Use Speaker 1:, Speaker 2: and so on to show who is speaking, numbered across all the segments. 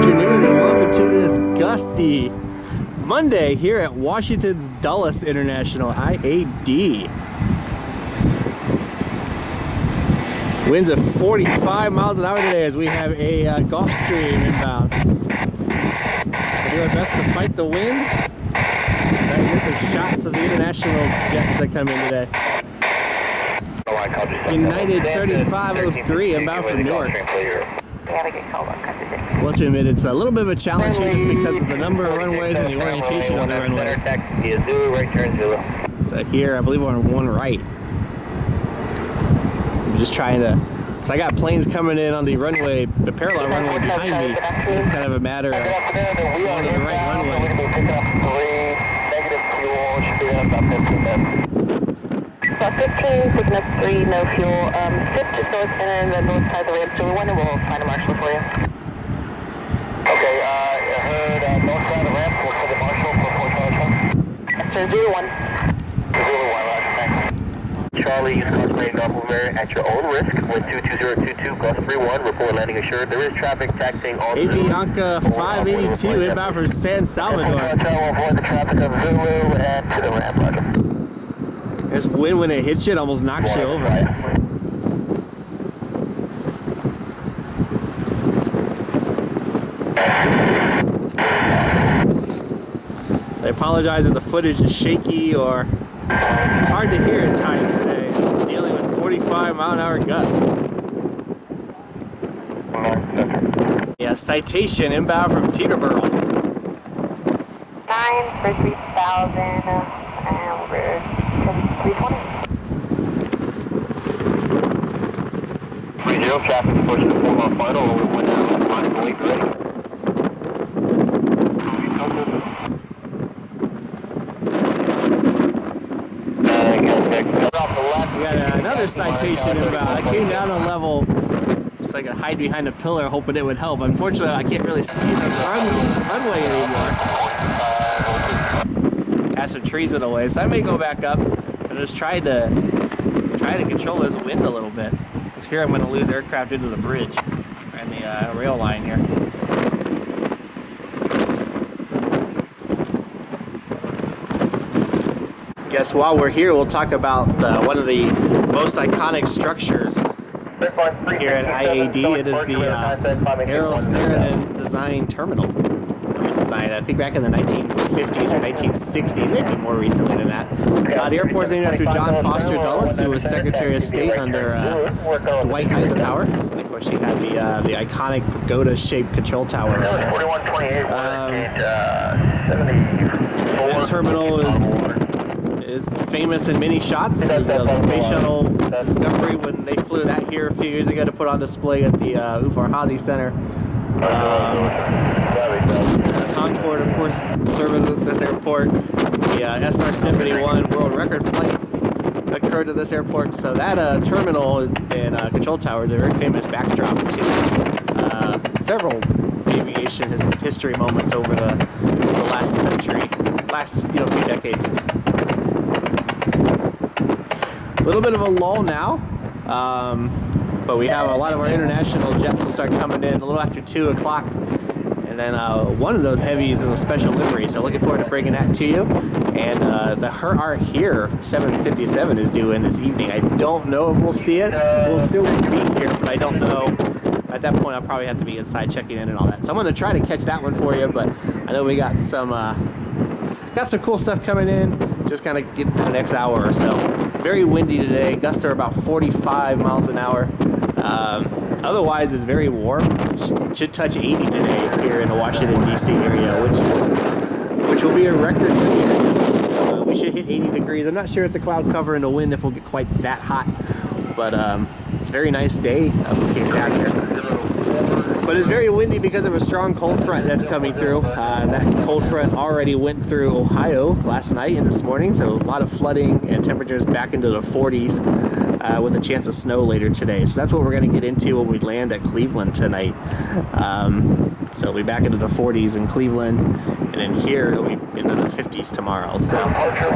Speaker 1: afternoon and welcome to this gusty Monday here at Washington's Dulles International IAD. Winds of 45 miles an hour today as we have a Gulfstream inbound. We'll do our best to fight the wind. Try to get some shots of the international jets that come in today. United 3503 inbound from Newark. Well, to admit, it's a little bit of a challenge here just because of the number of runways and the orientation of the runways. So here, I believe we're on one right. I'm just trying to, because I got planes coming in on the runway, the parallel runway behind me. It's kind of a matter of going to the right runway.
Speaker 2: About 15, picking up 3, no fuel. Skip just north and then the north side of the ramp, so and we'll find a marshal for you.
Speaker 3: Okay, I heard north side of the ramp, we'll send the marshal for 4 Charlie.
Speaker 2: Yes, sir, 01.
Speaker 3: 01, roger, thanks. Charlie, use Gulfstream Doppler at your own risk, wind 22022, Gulf 31, report landing assured. There is traffic taxiing on
Speaker 1: Avianca 582 inbound from San Salvador.
Speaker 3: Avoid the traffic of Zulu and to the ramp, roger.
Speaker 1: This wind, when it hits you, it almost knocks you over. I apologize if the footage is shaky or hard to hear at times today. It's dealing with 45 mile an hour gusts. Yeah, citation inbound from Teterboro.
Speaker 2: 9 for 3,000 and we're 320.
Speaker 3: 30, traffic pushing the 4-mile final, we went down left line, late ready.
Speaker 1: We got another citation inbound. I came down a level so I could hide behind a pillar hoping it would help. Unfortunately, I can't really see the runway anymore. Has some trees in the way, so I may go back up and just try to control this wind a little bit. Because here I'm going to lose aircraft into the bridge and the rail line here. Guess while we're here, we'll talk about one of the most iconic structures here at IAD. It is the Aero Design Terminal. It was designed, I think, back in the 1950s or 1960s, maybe more recently than that. The airport is named after John Foster Dulles, who was Secretary of State under Dwight Eisenhower. And of course, you had the iconic pagoda-shaped control tower. That terminal is famous in many shots. The Space Shuttle Discovery, when they flew that here a few years ago to put on display at the Ufarhazy Center. Concorde, of course, serving this airport. The SR-71 world record flight occurred at this airport. So that terminal and control tower is a very famous backdrop to several aviation history moments over the last century, few decades. A little bit of a lull now, but we have a lot of our international jets will start coming in a little after 2 o'clock. And then one of those heavies is a special livery, so looking forward to bringing that to you. And the Her Art Here 757 is due in this evening. I don't know if we'll see it. We'll still be here, but I don't know. At that point, I'll probably have to be inside checking in and all that. So I'm going to try to catch that one for you, but I know we got some cool stuff coming in. Just kind of get through the next hour or so. Very windy today. Gusts are about 45 miles an hour. Otherwise, it's very warm. Should touch 80 today here in the Washington, D.C. area, which will be a record for the area. So, we should hit 80 degrees. I'm not sure if the cloud cover and the wind if we'll get quite that hot, but it's a very nice day up here down here. But it's very windy because of a strong cold front that's coming through. That cold front already went through Ohio last night and this morning, so a lot of flooding and temperatures back into the 40s with a chance of snow later today. So that's what we're going to get into when we land at Cleveland tonight. So we'll be back into the 40s in Cleveland, and then here it'll be into the 50s tomorrow. So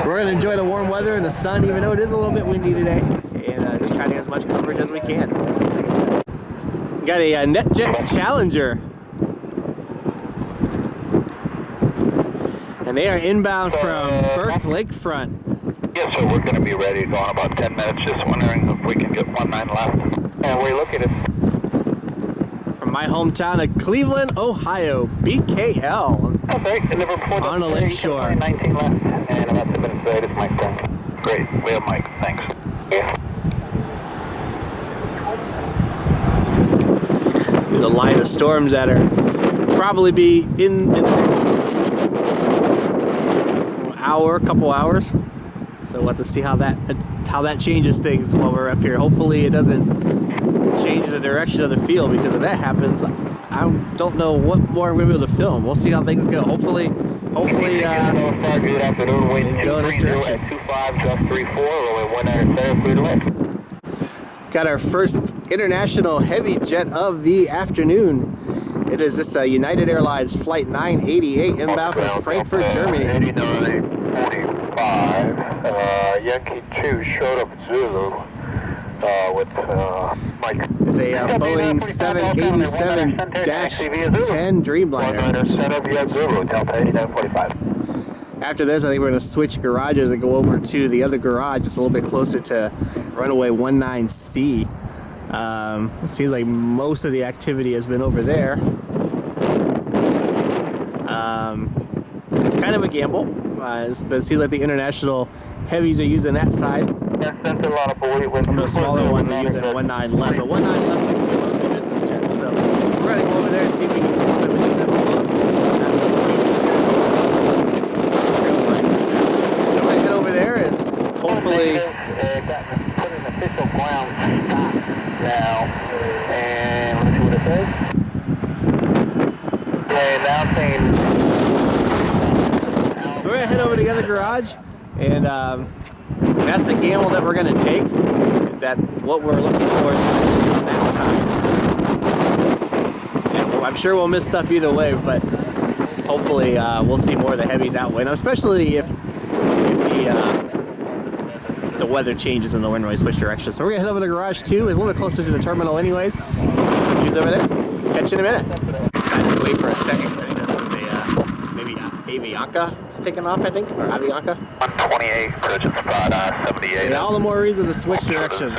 Speaker 1: we're going to enjoy the warm weather and the sun, even though it is a little bit windy today, and just try to get as much coverage as we can. Got a NetJets Challenger And they are inbound from Burke Lakefront.
Speaker 3: Yes, sir, we're going to be ready to go in about 10 minutes. Just wondering if we can get 19 left. And where are you located?
Speaker 1: From my hometown of Cleveland, Ohio, BKL.
Speaker 3: Okay, deliver report
Speaker 1: on the lake shore.
Speaker 3: 19 left, and about 10 minutes later, it's Mike. Great, we have Mike, thanks. Yeah.
Speaker 1: There's a line of storms that are probably be in the next hour, couple hours. So we'll have to see how that changes things while we're up here. Hopefully it doesn't change the direction of the field, because if that happens, I don't know what more we'll be able to film. We'll see how things go. Hopefully it's going this direction. Got our first international heavy jet of the afternoon. It is this United Airlines Flight 988 inbound from Frankfurt, Germany.
Speaker 3: 8945, Yankee 2 showed up Zulu with Mike.
Speaker 1: It's a Boeing 787-10 Dreamliner.
Speaker 3: Setup, Zulu, Delta 8945.
Speaker 1: After this, I think we're going to switch garages and go over to the other garage. It's a little bit closer to runway 19C. It seems like most of the activity has been over there. It's kind of a gamble, but it seems like the international heavies are using that side.
Speaker 3: Some of
Speaker 1: the smaller ones are using 19 left, but 19 left seems to be mostly business jets. So we're going to go over there and see if we can get some of these up close. So we're going to head over there and hopefully
Speaker 3: put an official ground stop now, and let's see what it says. Okay, now saying.
Speaker 1: So we're gonna head over to the other garage, and that's the gamble that we're gonna take. Is that what we're looking for on that side? And I'm sure we'll miss stuff either way, but hopefully we'll see more of the heavies that way. Now, especially if the weather changes and the wind really switch directions. So we're gonna head over to the garage too. It's a little bit closer to the terminal anyways. Some views over there. Catch you in a minute. Decided to wait for a second. I think this is maybe Avianca taking off, I think, or Avianca.
Speaker 3: 128, search and spot 78.
Speaker 1: Yeah, all the more reason to switch directions.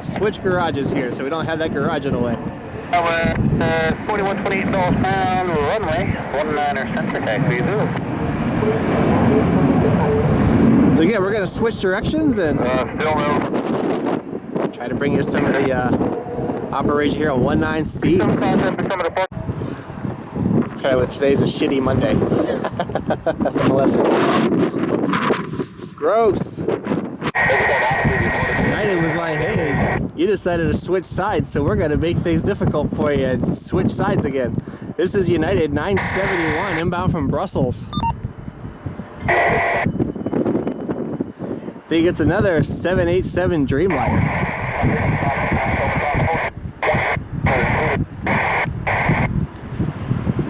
Speaker 1: Switch garages here, so we don't have that garage in the way.
Speaker 3: 4128 northbound runway, 19er center taxi Zulu.
Speaker 1: So yeah, we're gonna switch directions and
Speaker 3: Still no.
Speaker 1: try to bring you some of the operation here on 19C. Apparently today's a shitty Monday. That's on the left. Gross. United was like, hey, you decided to switch sides, so we're gonna make things difficult for you and switch sides again. This is United 971 inbound from Brussels. I think it's another 787 Dreamliner.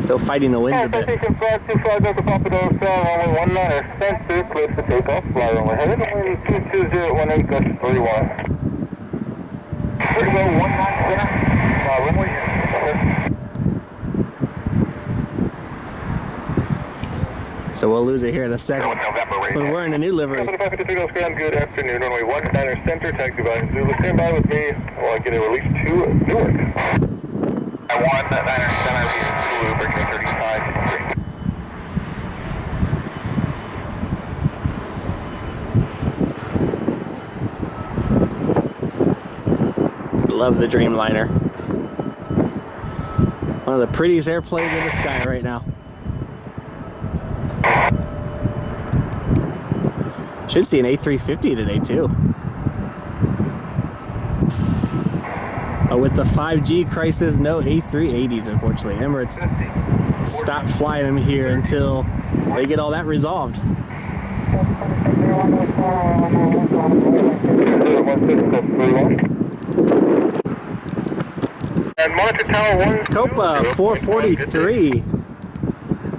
Speaker 1: Still fighting the wind a bit.
Speaker 3: Station 525 Delta Papa Dog, runway 19er center, clear for takeoff, fly runway headed, wind 22018, gust 31. Ready to go, 19 center, runway
Speaker 1: So we'll lose it here in a second. We're wearing a new livery.
Speaker 3: Good afternoon, runway 19er center, taxi by Zulu. Stand by with me while I get a release to Newark. 19er center, Zulu, breaking 35.
Speaker 1: Love the Dreamliner. One of the prettiest airplanes in the sky right now. Should see an A350 today too. But with the 5G crisis, no A380s unfortunately. Emirates stopped flying them here until they get all that resolved.
Speaker 3: And monitor tower 1.
Speaker 1: Copa 443.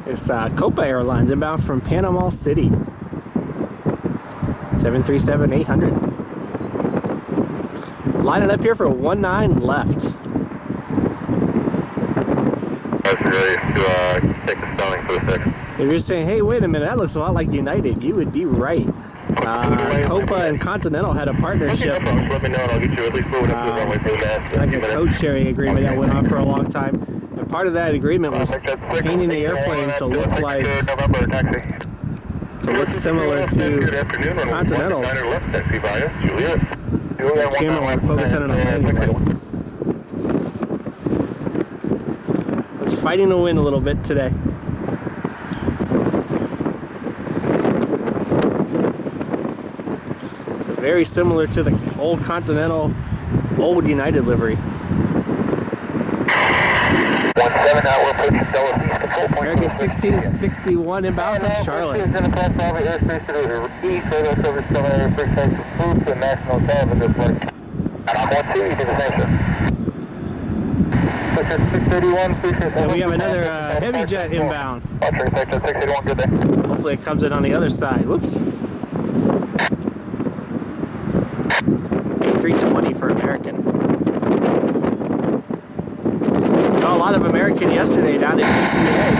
Speaker 1: It's Copa Airlines inbound from Panama City. 737-800. Lining up here for 19 left.
Speaker 3: That's ready to take the spelling for the 6.
Speaker 1: If you're saying, hey, wait a minute, that looks a lot like United, you would be right. Copa and Continental had a partnership,
Speaker 3: Let me know and I'll get you at least moving up to the runway for the last.
Speaker 1: like a code-sharing agreement that went on for a long time. And part of that agreement was painting the airplanes to look like, to look similar to Continental's. The camera went focus in on a landing. It's fighting the wind a little bit today. Very similar to the old Continental, old United livery.
Speaker 3: 17 out, we're approaching Dallas East control point.
Speaker 1: American 1661 inbound from Charlotte.
Speaker 3: And I'm on 2, you do the same, sir.
Speaker 1: And we have another heavy jet inbound.
Speaker 3: Section 681, good day.
Speaker 1: Hopefully it comes in on the other side. Whoops. A320 for American. Saw a lot of American yesterday down in DCA.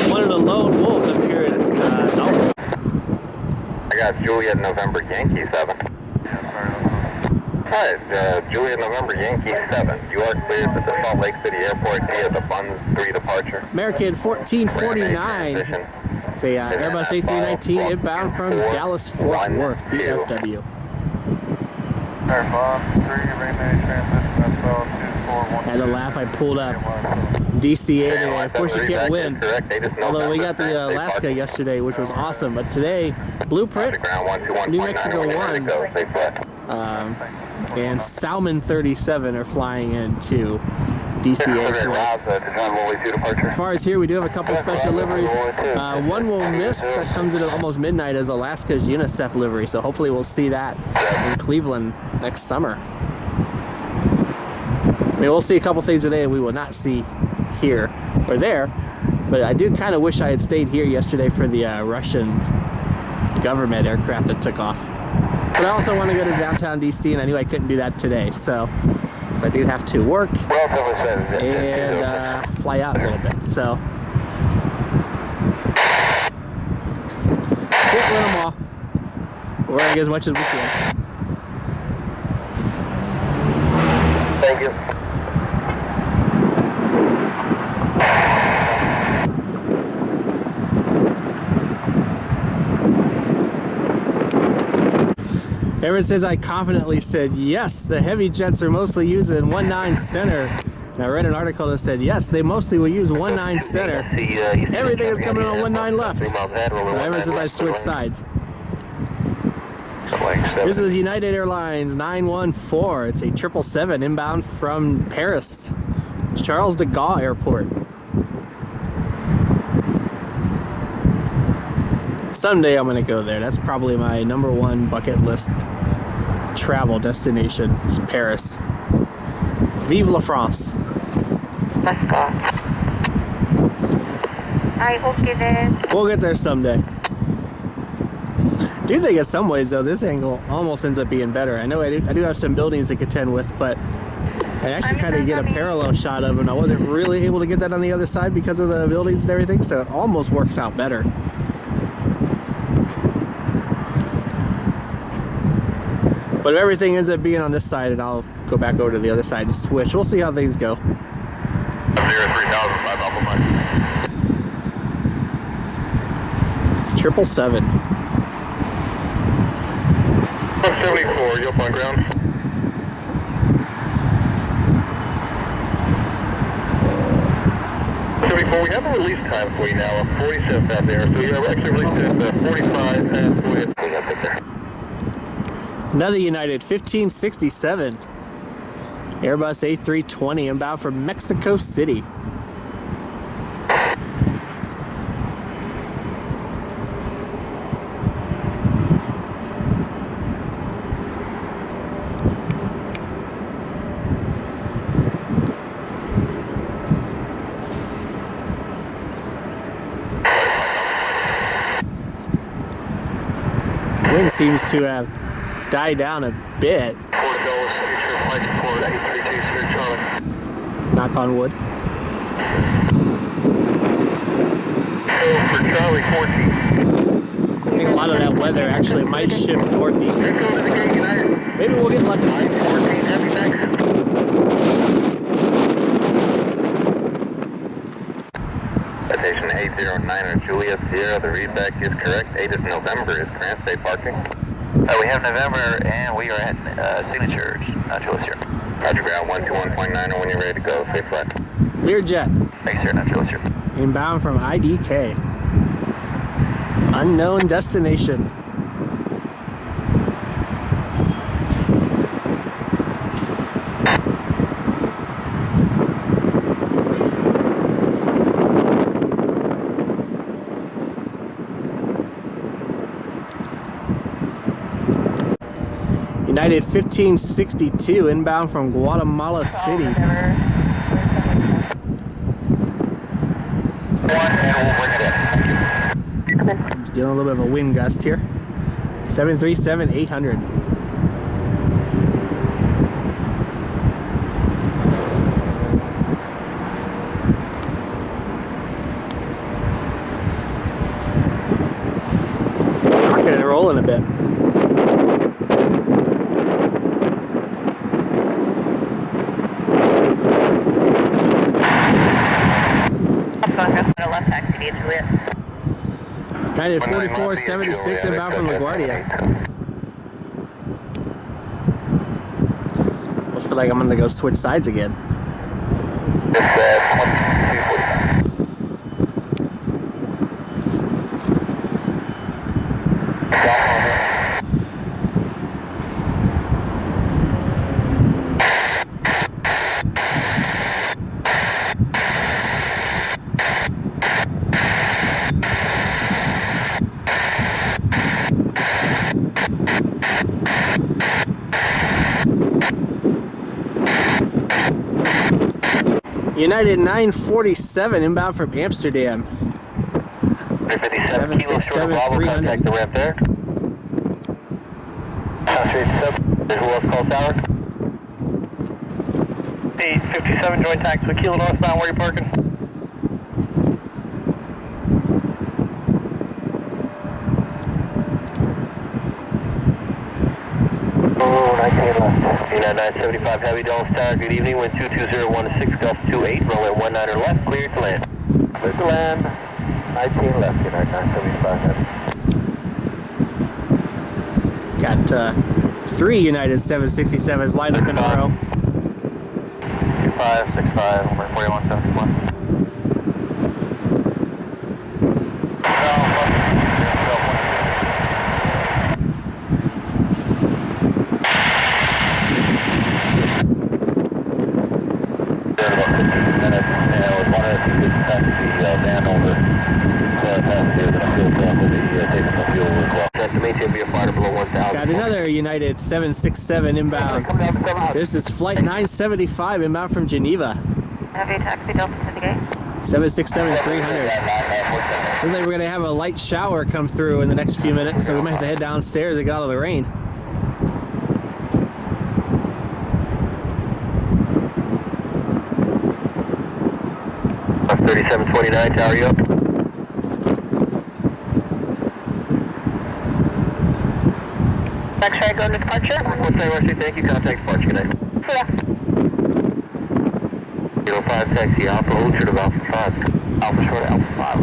Speaker 1: One of the lone wolves up here at Dallas.
Speaker 3: I got Juliet November Yankee 7. Alright, Juliet November Yankee 7. You are cleared to the Salt Lake City Airport via the Buns 3 departure.
Speaker 1: American 1449. It's a Airbus A319 inbound from Dallas Fort Worth, DFW. Had to laugh, I pulled up DCA today. Of course you can't win. Although we got the Alaska yesterday, which was awesome. But today, Blueprint, New Mexico 1, and Salmon 37 are flying into DCA. As far as here, we do have a couple special liveries. One we'll miss that comes in at almost midnight is Alaska's UNICEF livery. So hopefully we'll see that in Cleveland next summer. I mean, we'll see a couple things today we will not see here or there. But I do kind of wish I had stayed here yesterday for the Russian government aircraft that took off. But I also want to go to downtown DC, and I knew I couldn't do that today. So I do have to work and fly out a little bit. So can't win them all. We're going to get as much as we can.
Speaker 3: Thank you.
Speaker 1: Ever since I confidently said, yes, the heavy jets are mostly used in 19 center. And I read an article that said, yes, they mostly will use 19 center. Everything is coming on 19 left. Ever since I switched sides. This is United Airlines 914. It's a 777 inbound from Paris, Charles de Gaulle Airport. Someday I'm gonna go there. That's probably my #1 bucket list travel destination is Paris. Vive la France.
Speaker 2: Let's go.
Speaker 1: We'll get there someday. I do think in some ways though, this angle almost ends up being better. I know I do have some buildings to contend with, but I actually kind of get a parallel shot of them. I wasn't really able to get that on the other side because of the buildings and everything, so it almost works out better. But if everything ends up being on this side, and I'll go back over to the other side and switch. We'll see how things go. 777.
Speaker 3: 74, you'll find ground. We have a release time for you now of 47 out there. So you're actually released at 45 and go ahead.
Speaker 1: Another United 1567 Airbus A320 inbound from Mexico City. Wind seems to have died down a bit. knock on wood.
Speaker 3: For Charlie 14.
Speaker 1: I think a lot of that weather actually might shift northeast. So maybe we'll get lucky.
Speaker 3: 14, heavy next. Station 809 Juliet Sierra, the readback is correct. 8 is November, is France Day parking?
Speaker 4: We have November and we are at signatures, Juliet Sierra.
Speaker 3: Roger, ground 121.9 when you're ready to go. Stay flat.
Speaker 1: Learjet.
Speaker 4: Thanks, sir, Juliet Sierra.
Speaker 1: Inbound from IDK. Unknown destination. United 1562 inbound from Guatemala City. Just dealing a little bit of a wind gust here. 737-800. Rocking and rolling a bit.
Speaker 2: Left taxi to Juliet.
Speaker 1: United 4476 inbound from LaGuardia. Almost feel like I'm gonna go switch sides again. United 947 inbound from Amsterdam.
Speaker 3: 57 kilos short of Bravo, contact the ramp there. Who else called tower?
Speaker 4: 857 joint taxi with Kilo northbound, where are you parking?
Speaker 3: United 975 Heavy Dallas Tower, good evening, wind 22016, gust 28, runway 19er left, cleared to land. Cleared to land, 19 left, United 975 Heavy.
Speaker 1: Got 3 United 767s lined up in a row.
Speaker 4: 2565, runway 4171.
Speaker 1: Got another United 767 inbound. This is flight 975 inbound from Geneva.
Speaker 2: Heavy taxi Delta Syndicate.
Speaker 1: 767-300. Looks like we're going to have a light shower come through in the next few minutes, so we might have to head downstairs and get out of the rain.
Speaker 3: Bus 3729, tower you up?
Speaker 2: X-ray, go to departure.
Speaker 3: What's that, Rusty? Thank you. Contact departure. Good night.
Speaker 2: Yeah.
Speaker 3: 05 taxi Alpha, hold short of Alpha 5. Alpha short of Alpha 5.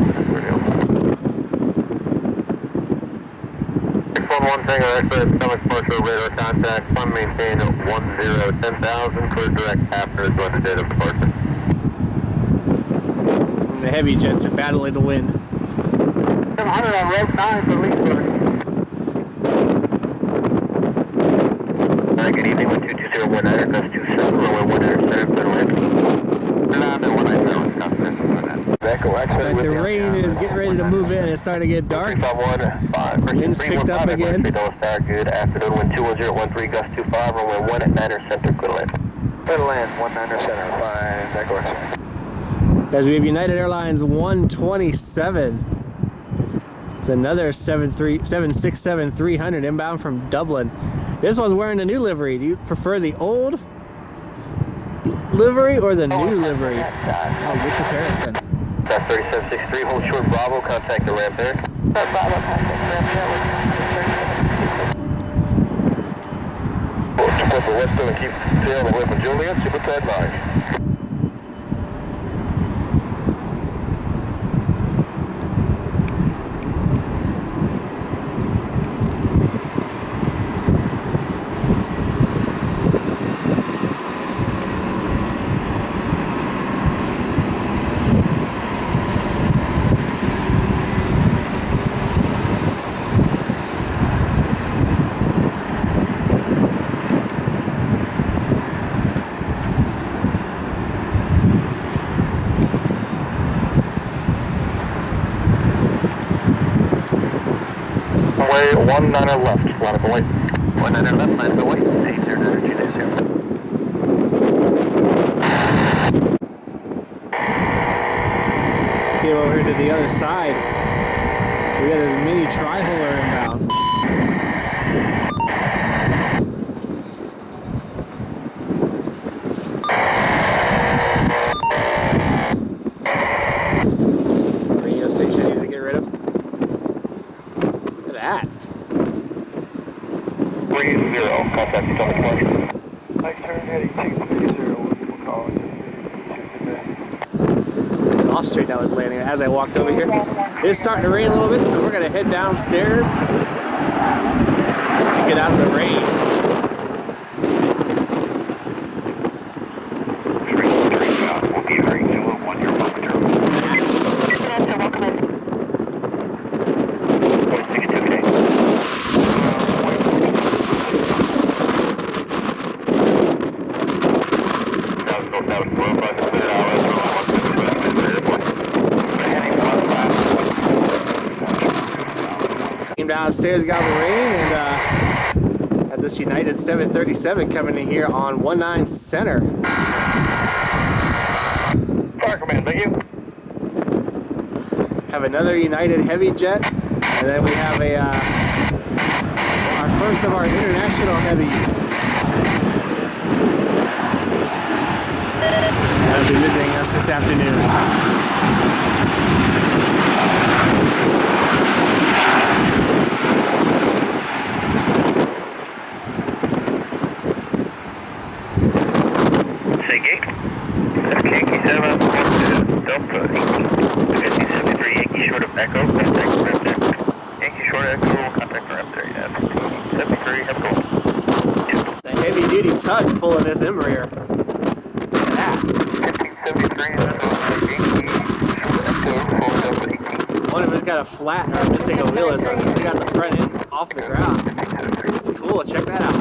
Speaker 3: 611 Tango, express, stomach partial radar contact, fund maintain 10,000, clear direct after is when the date of departure.
Speaker 1: The heavy jets are battling the wind.
Speaker 3: 700 on road 9 for Leesburg. Good evening, 12201 gust 27, runway 19 center, clear to land.
Speaker 1: It's like the rain is getting ready to move in. It's starting to get dark. Wind's picked up again.
Speaker 3: Good afternoon, wind 21013, gust 25, runway 19er center, clear to land. Clear to land, 19er center, 5, that course.
Speaker 1: As we have United Airlines 127. It's another 767-300 inbound from Dublin. This one's wearing a new livery. Do you prefer the old livery or the new livery? Oh, good comparison.
Speaker 4: That's 3763, hold short Bravo, contact the ramp there.
Speaker 2: Bravo, contact ramp there.
Speaker 3: Split for Weston and keep tail away from Juliet, super tight 9. Runway 19 left, line up away.
Speaker 4: 19 left, line up away. 8092.
Speaker 1: Let's get over here to the other side. We got a mini tri-huller inbound. Radio station I need to get rid of. Look at that.
Speaker 3: 30, contact Potomac 20.
Speaker 5: Next turn heading 230, we'll call it.
Speaker 1: Off street that was landing as I walked over here. It's starting to rain a little bit, so we're gonna head downstairs just to get out of the rain.
Speaker 3: We'll be hearing 201, your moment terminal.
Speaker 2: International, welcome in.
Speaker 3: 162K.
Speaker 1: Came downstairs, got the rain, and had this United 737 coming in here on 19 center.
Speaker 3: Fire command, thank you.
Speaker 1: Have another United heavy jet, and then we have a our first of our international heavies. That'll be visiting us this afternoon.
Speaker 4: Say gate. Yankee 7, Delta 5073, Yankee short of Echo, contact ramp there. Yankee short Echo, contact ramp there, yeah. 73, have a go.
Speaker 1: The heavy duty tug pulling this Embraer. Look at that.
Speaker 4: 1573, Yankee short Echo, forward Delta 18.
Speaker 1: One of them's got a flat or missing a wheel or something. We got the front end off the ground. It's cool, check that out.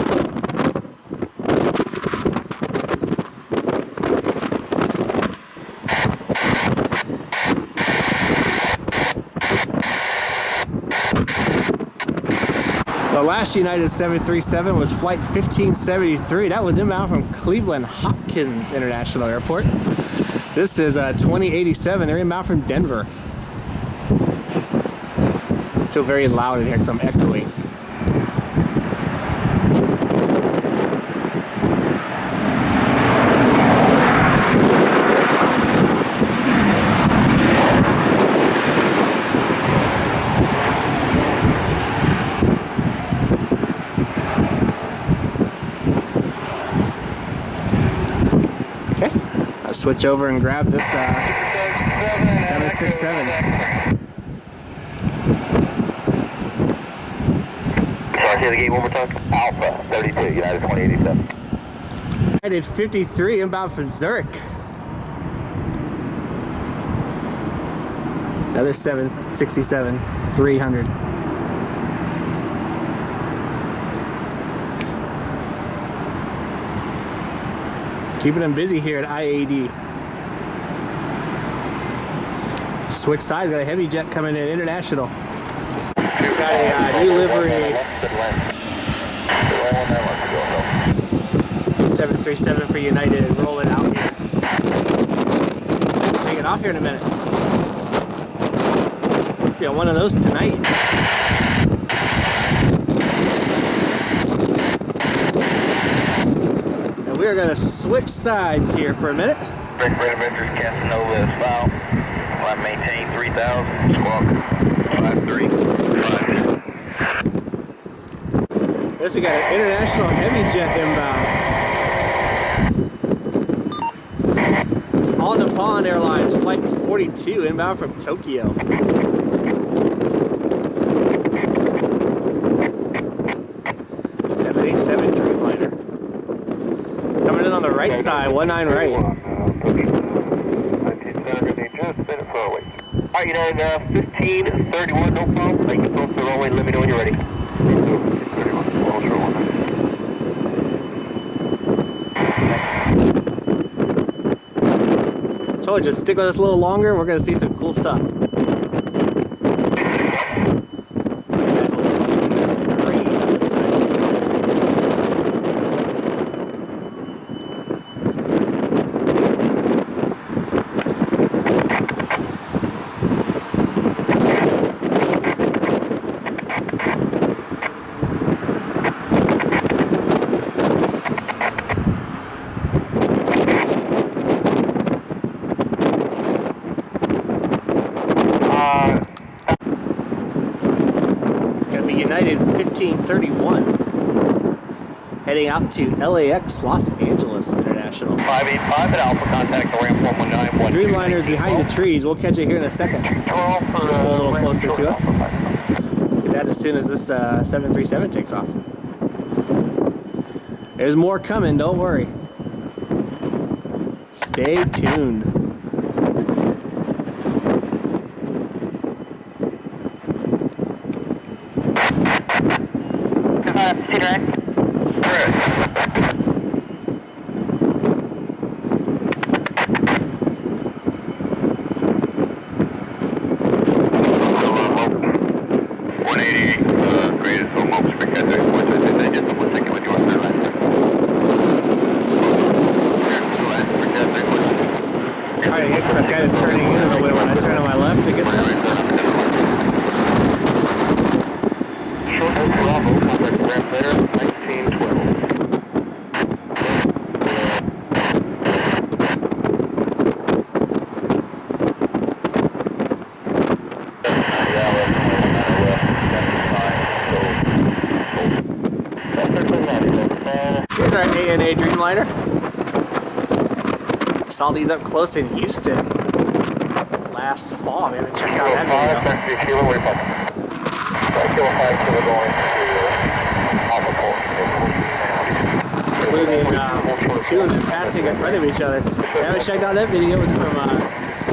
Speaker 1: The last United 737 was flight 1573. That was inbound from Cleveland Hopkins International Airport. This is 2087. They're inbound from Denver. I feel very loud in here because I'm echoing. Okay, I'll switch over and grab this 767.
Speaker 4: Sorry, say the gate one more time. Alpha 32, United 2087.
Speaker 1: United 53 inbound from Zurich. Another 767 300. Keeping them busy here at IAD. Switch sides, got a heavy jet coming in, international. We've got a new livery 737 for United rolling out here. Taking off here in a minute. Got one of those tonight. And we are going to switch sides here for a minute.
Speaker 4: Break rate of entry, Casanova is foul. Line maintain 3000, squawk 535.
Speaker 1: Next we got an international heavy jet inbound. All Nippon Airlines Flight 42 inbound from Tokyo. 787 Dreamliner. Coming in on the right side, 19 right.
Speaker 3: 19 Alright, United 1531, no problem. Make it close to the runway, let me know when you're ready. 1531,
Speaker 1: So just stick with us a little longer, we're going to see some cool stuff. United 1531 heading out to LAX Los Angeles International.
Speaker 4: 585 at Alpha, contact the ramp 119.
Speaker 1: Dreamliner's behind the trees. We'll catch it here in a second. Should pull a little closer to us. Get that as soon as this 737 takes off. There's more coming, don't worry. Stay tuned.
Speaker 2: Direct.
Speaker 1: Alright, Hicks, I'm kind of turning in a little bit when I turn on my left to get this.
Speaker 3: Bravo, contact ramp there, 1912.
Speaker 1: Here's our ANA Dreamliner. Saw these up close in Houston last fall. We haven't checked out that video. Including two of them passing in front of each other. We haven't checked out that video. It was from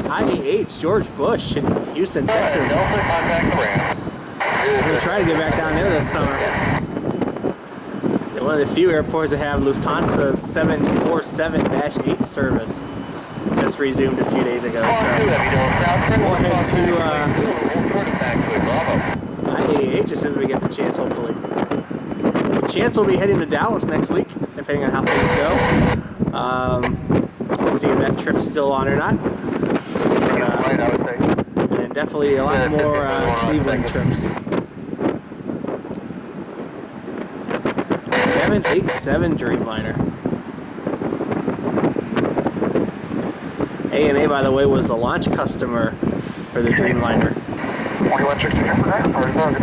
Speaker 1: IAD George Bush in Houston, Texas. We're going to try to get back down there this summer. One of the few airports that have Lufthansa's 747-8 service. Just resumed a few days ago. So we'll head to IAD just as we get the chance, hopefully. The chance will be heading to Dallas next week, depending on how things go. Let's see if that trip's still on or not. But, and definitely a lot more Cleveland trips. 787 Dreamliner. ANA, by the way, was the launch customer for the Dreamliner.
Speaker 3: 2160 for that, or is that?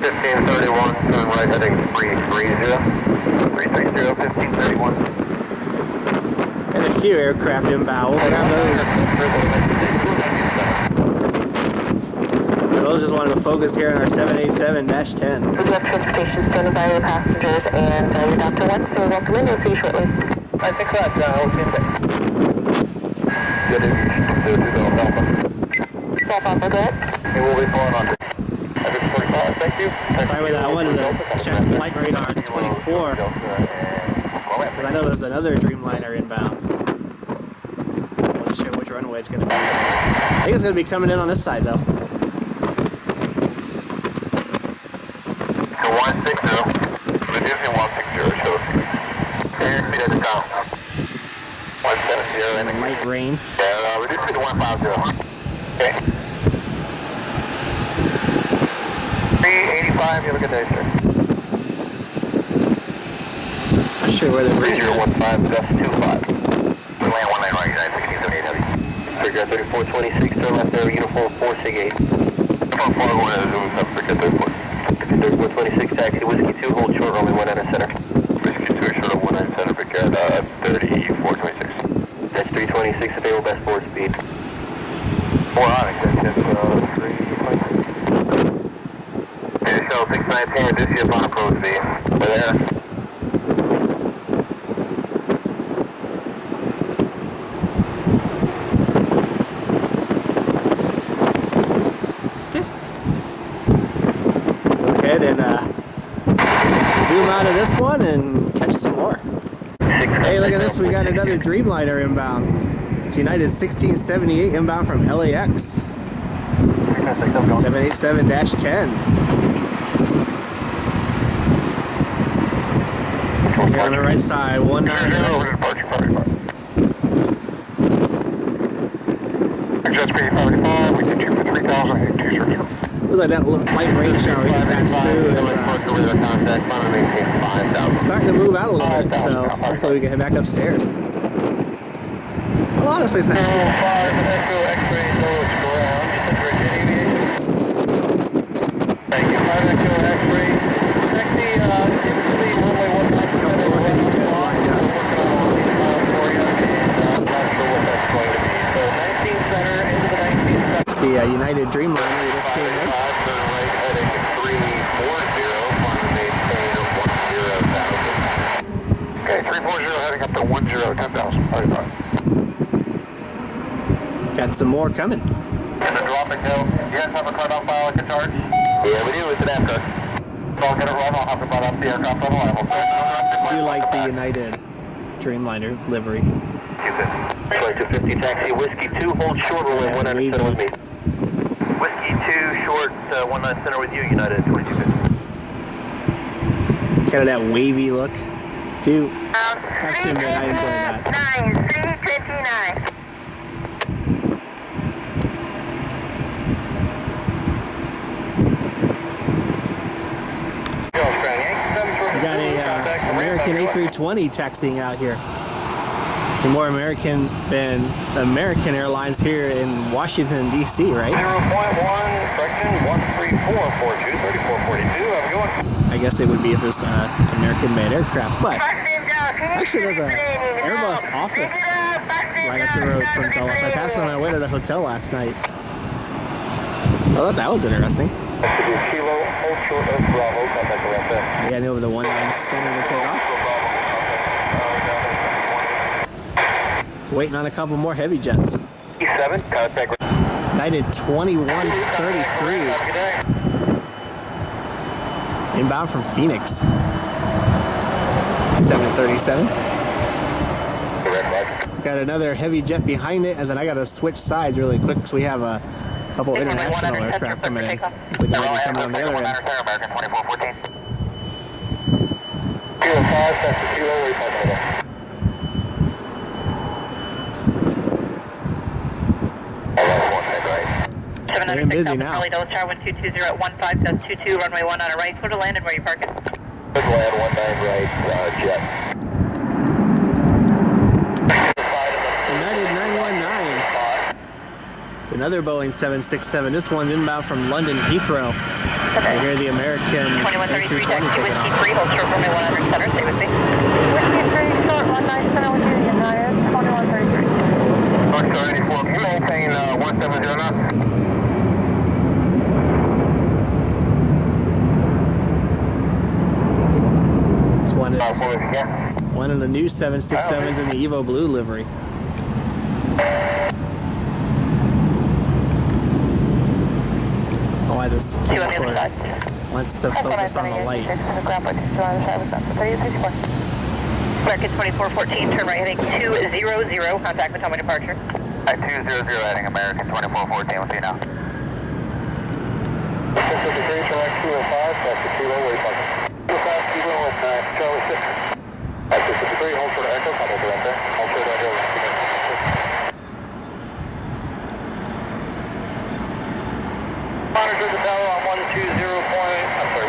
Speaker 3: 1531, turn right heading 330. 1531.
Speaker 1: And a few aircraft inbound. We'll grab those. Those just wanted to focus here on our 787-10.
Speaker 2: The jet transportation standing by with passengers and we're down to one, so welcome in. We'll see you shortly.
Speaker 3: I think that's good.
Speaker 2: Stop off, go ahead.
Speaker 3: It will be pulling on. Thank you.
Speaker 1: Sorry about that. I wanted to check flight radar 24. Because I know there's another Dreamliner inbound. I wasn't sure which runway it's going to be. I think it's going to be coming in on this side, though.
Speaker 3: 160, reducing 160, so airspeed at the top. 170
Speaker 1: And light rain.
Speaker 3: Yeah, reducing to 150. Okay. 385, you have a good day, sir.
Speaker 1: Not sure where they're bringing.
Speaker 3: 3015, Gus 25. We land 19 right, United 1678 Heavy. Figure 3426, turn left there, uniform 468. Uniform 4 going to Zoom, figure 3426, taxi, whiskey 2, hold short, only 19 center. Whiskey 2, short of 19 center, figure 3426. That's 326, available best board speed. 4 on extension, 326. Okay, shuttle 619, this ship on approach B. We're there.
Speaker 1: Zoom out of this one and catch some more. Hey, look at this. We got another Dreamliner inbound. It's United 1678 inbound from LAX. 787-10. Here on the right side, 190.
Speaker 3: Just P45, we can shoot for 3,000, 2
Speaker 1: Looks like that light rain shower we can pass through is starting to move out a little bit, so hopefully we can head back upstairs. Well, honestly, it's not too bad.
Speaker 3: Thank you, 5 Echo X-ray. Taxi, typically runway 19 center, we're working on for you, and I'm not sure what that's going to be. So 19 center, into the 19 center.
Speaker 1: It's the United Dreamliner we just came in.
Speaker 3: Okay, 340 heading up to 10, 10,000.
Speaker 1: Got some more coming.
Speaker 3: And the dropping hill. You guys have a card on file I can charge? Yeah, we do. It's an after. So I'll get it run. I'll have to butt up the aircraft on arrival.
Speaker 1: I do like the United Dreamliner livery.
Speaker 3: 250 taxi, whiskey 2, hold short, roll in 19 center with me.
Speaker 4: Whiskey 2, short, 19 center with you, United 2250.
Speaker 1: Kind of that wavy look. Dude, have to admit, I enjoy that.
Speaker 2: 359.
Speaker 1: We got a American A320 taxiing out here. More American than American Airlines here in Washington, D.C., right?
Speaker 3: 0.1, correction, 13442, 3442. Have a good one.
Speaker 1: I guess it would be if it's American-made aircraft, but actually there's a Airbus office right up the road from Dulles. I passed on my way to the hotel last night. I thought that was interesting.
Speaker 3: Kilo, hold short of Bravo, contact around there.
Speaker 1: Heading over the 19 center to take off. Waiting on a couple more heavy jets.
Speaker 3: E7, contact.
Speaker 1: United 2133. Inbound from Phoenix. 737. Got another heavy jet behind it, and then I got to switch sides really quick because we have a couple international aircraft coming in. Looks like it might be coming on the other end.
Speaker 3: American 2414. Kilo 5, that's the kilo, where you talking about?
Speaker 1: Staying busy now.
Speaker 2: Charlie Dulles Tower 1220 at 15, that's 22, runway 1 on a right. Clear to land and where you parking?
Speaker 3: Good land, 19 right, jet.
Speaker 1: United 919. Another Boeing 767. This one's inbound from London Heathrow. I hear the American
Speaker 2: 2133
Speaker 1: A320
Speaker 2: taxi,
Speaker 1: taking
Speaker 2: whiskey
Speaker 1: off.
Speaker 2: 3, hold short runway 100 center, stay with me. Whiskey 3, short 19 center with you, United 2133.
Speaker 3: North Star 84, can you maintain 170 knots?
Speaker 1: This one of the new 767s in the Evo Blue livery. Oh, I just wants to focus on the light.
Speaker 2: American 2414, turn right heading 200, contact Potomac departure.
Speaker 3: 200 heading American 2414, we'll see you now. 653, select 205, that's the kilo, where you parking? 205, kilo, Charlie 6. 653, hold for the echo, contact around there. Hold for the echo, monitor the tower on 120 point, I'm sorry,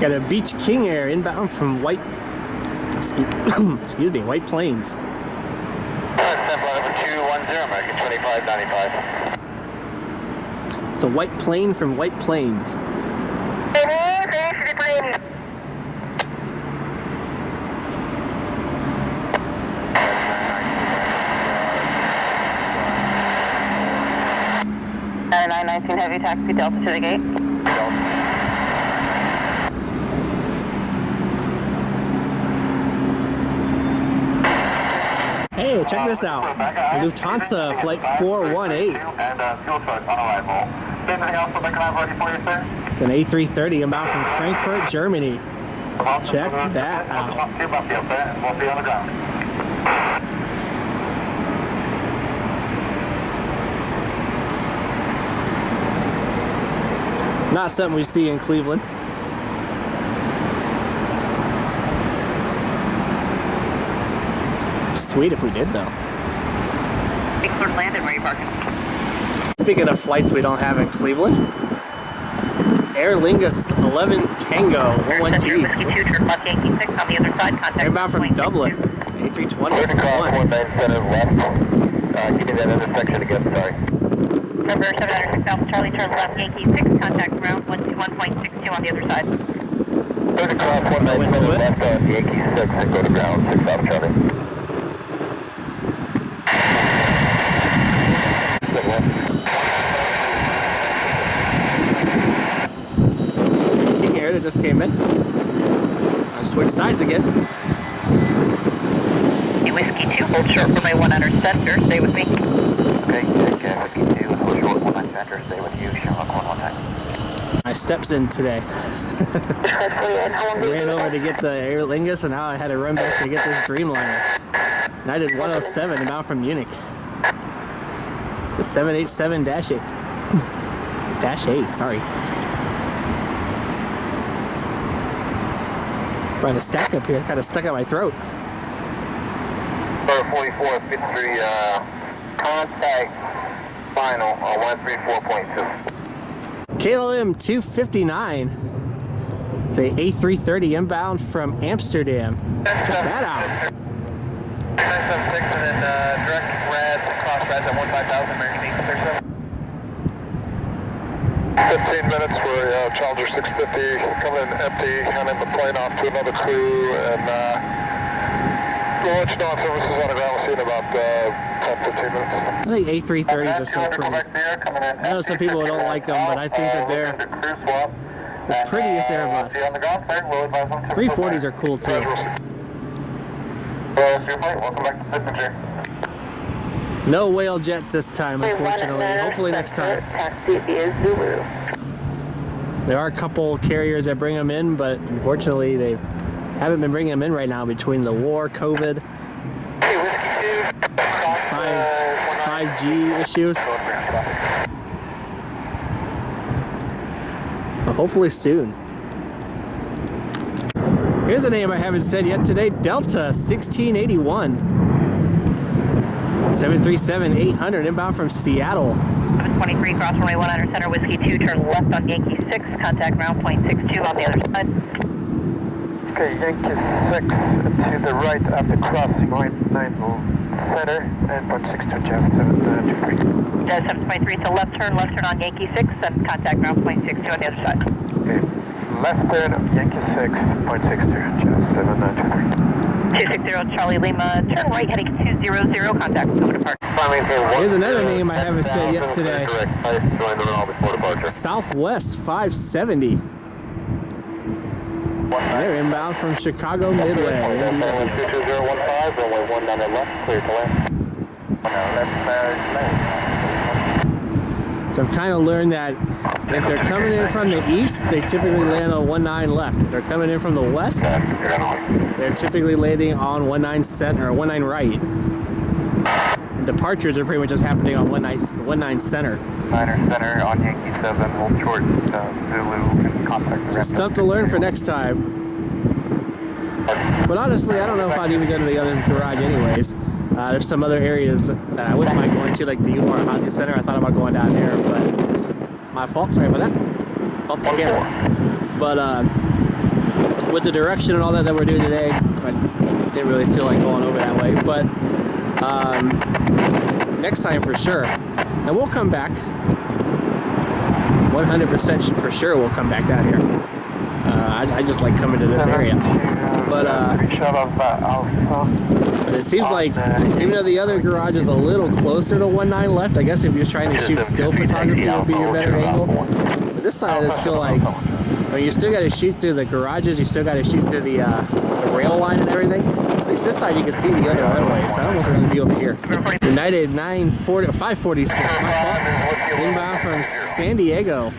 Speaker 1: Got a Beach King Air inbound from White White Plains.
Speaker 3: Step over 210, American 2595.
Speaker 1: It's a white plane from White Plains.
Speaker 2: And 919 Heavy taxi Delta to the gate.
Speaker 1: Hey, check this out. Lufthansa flight 418.
Speaker 3: And fuel source on arrival. Anything else that I can have ready for you, sir?
Speaker 1: It's an A330 inbound from Frankfurt, Germany. Check that out.
Speaker 3: We'll be on the ground.
Speaker 1: Not something we see in Cleveland. Sweet if we did, though.
Speaker 2: Bigford landed, where are you parking?
Speaker 1: Speaking of flights we don't have in Cleveland, Aer Lingus 11 Tango 112.
Speaker 2: Whiskey 2, turn left, Yankee 6 on the other side, contact.
Speaker 1: Inbound from Dublin, A320. 1.
Speaker 3: 19 center left. Give me that intersection again, sorry.
Speaker 2: Number 706 Alpha Charlie, turn left, Yankee 6, contact ground 121.62 on the other side.
Speaker 3: 30 cross 190 center left on Yankee 6 and go to ground 6 Alpha Charlie.
Speaker 1: King Air that just came in. I switched sides again.
Speaker 2: Whiskey 2, hold short for my 100 center, stay with me.
Speaker 3: Okay, take Whiskey 2 and hold short 19 center, stay with you, Sherlock 119.
Speaker 1: My steps in today. I ran over to get the Aer Lingus and now I had to run back to get this Dreamliner. United 107 inbound from Munich. It's a 787-8. -8, sorry. Trying to stack up here, it's kind of stuck at my throat.
Speaker 3: 44, 53, contact final on 134.2.
Speaker 1: KLM 259. It's a A330 inbound from Amsterdam. Check that out.
Speaker 3: 976 and then direct red, cross red at 15,000, American 837. 15 minutes for Challenger 650, coming in empty, handing the plane off to another crew, and we'll let you know on services on the ground. We'll see in about 10-15 minutes.
Speaker 1: I think A330s are so pretty. I know some people don't like them, but I think that they're the prettiest Airbus. 340s are cool too.
Speaker 3: Welcome back to Signature.
Speaker 1: No whale jets this time, unfortunately. Hopefully next time.
Speaker 2: Taxi is Zulu.
Speaker 1: There are a couple carriers that bring them in, but unfortunately they haven't been bringing them in right now between the war, COVID, 5G issues. But hopefully soon. Here's a name I haven't said yet today, Delta 1681. 737-800 inbound from Seattle.
Speaker 2: 723 cross runway 100 center, Whiskey 2, turn left on Yankee 6, contact ground point 62 on the other side.
Speaker 5: Okay, Yankee 6 to the right after crossing line 9 center and point 62 Jeff 723.
Speaker 2: 723 to left turn on Yankee 6, and contact ground point 62 on the other side.
Speaker 5: Okay, left turn Yankee 6, point 62 Jeff 723.
Speaker 2: 260 Charlie Lima, turn right heading 200, contact over departure.
Speaker 1: Here's another name I haven't said yet today. Southwest 570. They're inbound from Chicago Midway. So I've kind of learned that if they're coming in from the east, they typically land on 19 left. If they're coming in from the west, they're typically landing on 19 center or 19 right. And departures are pretty much just happening on 19 center.
Speaker 3: 9er center on Yankee 7, hold short Zulu and contact.
Speaker 1: So stuff to learn for next time. But honestly, I don't know if I'd even go to the other garage anyways. There's some other areas that I wouldn't mind going to, like the Univar Housing Center. I thought about going down there, but it's my fault. Sorry about that. Bump the camera. But with the direction and all that we're doing today, I didn't really feel like going over that way. But next time for sure. And we'll come back. 100% for sure we'll come back down here. I just like coming to this area. But it seems like, even though the other garage is a little closer to 19 left, I guess if you're trying to shoot still photography would be your better angle. But this side I just feel like, I mean, you still got to shoot through the garages, you still got to shoot through the rail line and everything. At least this side you can see the other runway, so I almost want to be over here. United 546, my fault. Inbound from San Diego.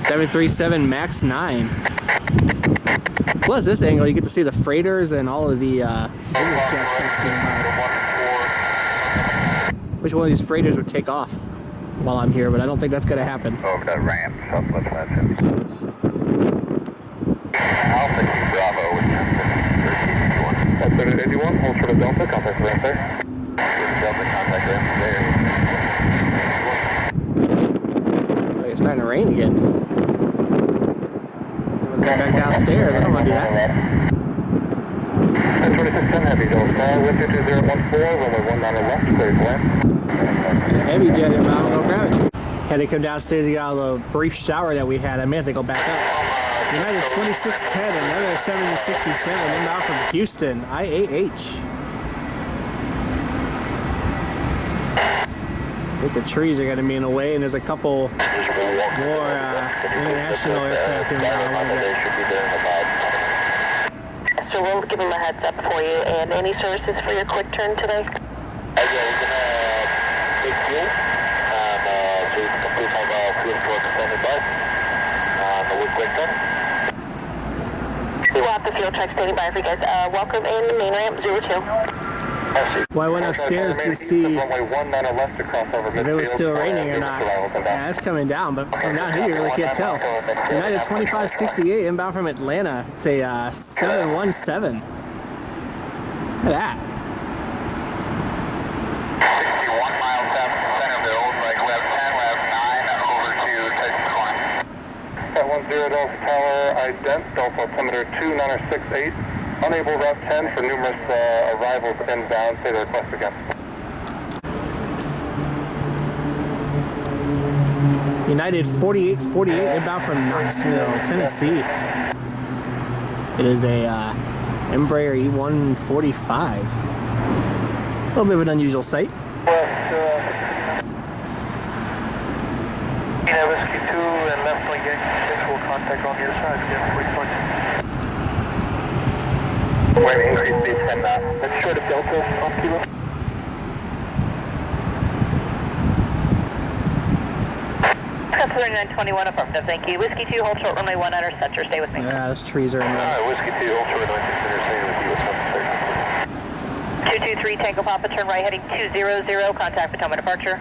Speaker 1: 737 MAX 9. Plus this angle, you get to see the freighters and all of the business jets taxiing by. Which one of these freighters would take off while I'm here, but I don't think that's going to happen.
Speaker 3: Over that ramp, southwest side 50. Alpha Bravo with 1381. Hold short of Delta, contact ramp there. Delta, contact ramp there.
Speaker 1: Oh, it's starting to rain again. Back downstairs, I don't want to do that.
Speaker 3: 2610 Heavy, Delta, wind 22014, runway 19 left, clear to land.
Speaker 1: Heavy jet inbound, go grab it. Had to come downstairs to get out of the brief shower that we had. I may have to go back up. United 2610, another 767 inbound from Houston, IAH. I think the trees are going to be in the way, and there's a couple more international aircraft inbound.
Speaker 2: So we'll give them a heads up for you. And any services for your quick turn today?
Speaker 3: Yeah, we're gonna take fuel. So you can complete our fuel for extended bus. With quick turn.
Speaker 2: We will have the fuel truck standing by for you guys. Welcome in, main ramp 02.
Speaker 1: Well, I went upstairs to see if it was still raining or not. Yeah, it's coming down, but from down here you really can't tell. United 2568 inbound from Atlanta. It's a 717. Look at that.
Speaker 3: 61 miles south of Centerville, like left 10, left 9, over to Texas Corner. At 10 Delta Tower, ident, Delta altimeter 2968. Unable route 10 for numerous arrivals inbound. Say the request again.
Speaker 1: United 4848 inbound from Knoxville, Tennessee. It is a Embraer E145. A little bit of an unusual sight.
Speaker 5: Whiskey 2 and left wing Yankee 6 will contact on your side. Again, 320.
Speaker 3: We're increased speed 10 that's short of Delta on Kilo.
Speaker 2: Delta 3921 affirmative, thank you. Whiskey 2, hold short runway 19 center, stay with me.
Speaker 1: Yeah, those trees are in there.
Speaker 3: Alright, Whiskey 2, hold short runway 19 center, stay with you with
Speaker 2: 223 Tango Papa, turn right heading 200, contact Potomac departure.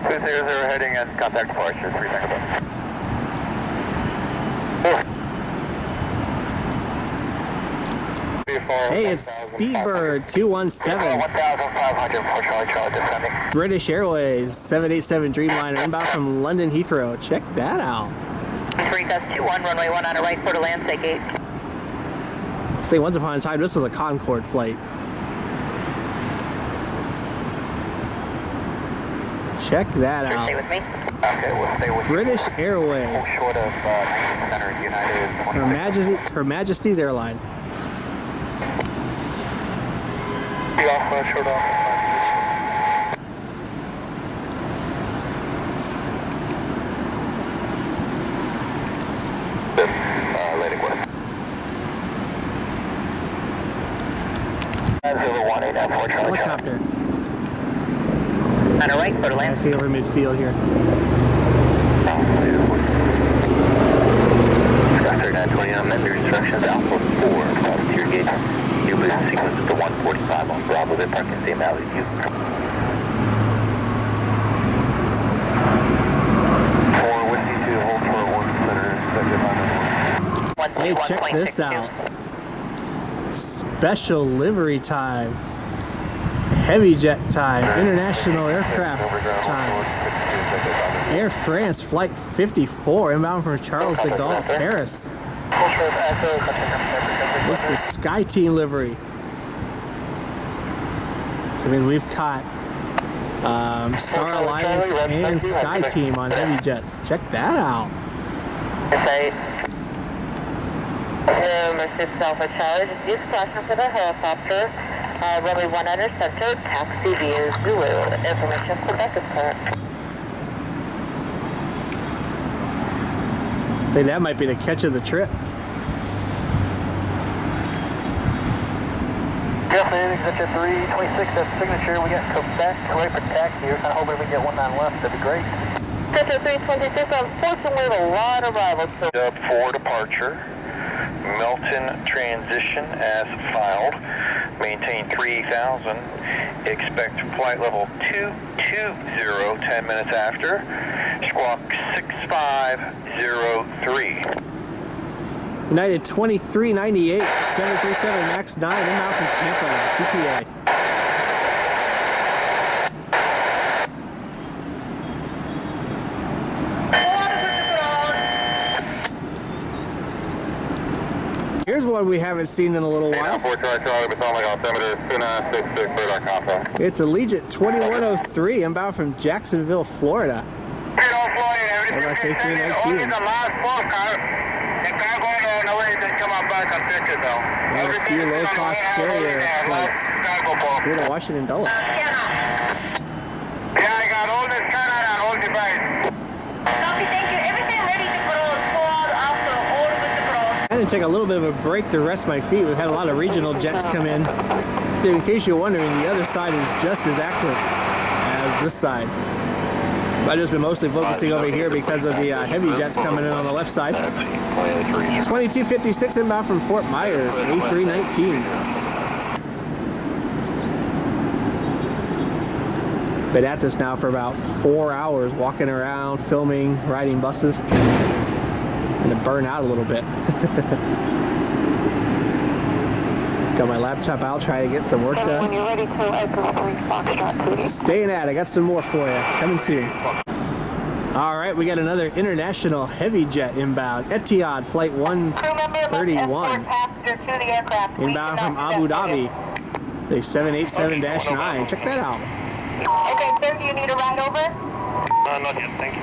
Speaker 3: 200 heading and contact departure, 3 Tango Papa.
Speaker 1: Hey, it's Speedbird 217.
Speaker 3: 1,500 for Charlie descending.
Speaker 1: British Airways 787 Dreamliner inbound from London Heathrow. Check that out.
Speaker 2: 3 Gus 21, runway 19 right, for the land, say gate.
Speaker 1: Say, once upon a time, this was a Concorde flight. Check that out.
Speaker 2: Stay with me.
Speaker 3: Okay, we'll stay with
Speaker 1: British Airways.
Speaker 3: short of 19 center, United.
Speaker 1: Her Majesty's Airline.
Speaker 3: Be off, short off. Landing west. 018 at 4 Charlie.
Speaker 1: Helicopter.
Speaker 2: On the right, for the
Speaker 1: I
Speaker 2: land.
Speaker 1: see over midfield here.
Speaker 3: Sky 3920 on member instructions, Alpha 4, volunteer gate. Your boost sequence is to 145 on Bravo, then park in same alley view. 4 Whiskey 2, hold for 1 center,
Speaker 1: Hey, check this out. Special livery time. Heavy jet time. International aircraft time. Air France Flight 54 inbound from Charles de Gaulle, Paris. What's the SkyTeam livery? So I mean, we've caught Star Alliance and SkyTeam on heavy jets. Check that out.
Speaker 2: Assist Alpha Charlie, use caution for the helicopter. Runway 19 center, taxi via Zulu. Information Quebec is current.
Speaker 1: I think that might be the catch of the trip.
Speaker 5: Definitely, Executive 326, that's signature. We got Quebec right for taxi. We're kind of hoping we get 19 left. That'd be great.
Speaker 2: Executive 326, unfortunately, a lot of arrivals.
Speaker 3: Dub for departure. Milton transition as filed. Maintain 3000. Expect flight level 220 10 minutes after. Squawk 6503.
Speaker 1: United 2398, 737 MAX 9, inbound from Tampa, TPA. Here's one we haven't seen in a little while. It's Allegiant 2103, inbound from Jacksonville, Florida. Airbus A319. We have a few low-cost carrier flights here to Washington Dulles.
Speaker 3: Yeah, I got all this Canada and all device.
Speaker 2: Copy, thank you. Everything ready to cross. Pull out also, all with the cross.
Speaker 1: I had to take a little bit of a break to rest my feet. We've had a lot of regional jets come in. In case you're wondering, the other side is just as active as this side. I've just been mostly focusing over here because of the heavy jets coming in on the left side. 2256 inbound from Fort Myers, A319. Been at this now for about 4 hours, walking around, filming, riding buses. And to burn out a little bit. Got my laptop out, trying to get some work done.
Speaker 2: When you're ready to open 3 Foxtrot, please.
Speaker 1: Staying at it, I got some more for you. Coming soon. All right, we got another international heavy jet inbound. Etihad Flight 131. Inbound from Abu Dhabi. The 787-9. Check that out.
Speaker 2: Okay, sir, do you need a ride over?
Speaker 4: Not yet, thank you.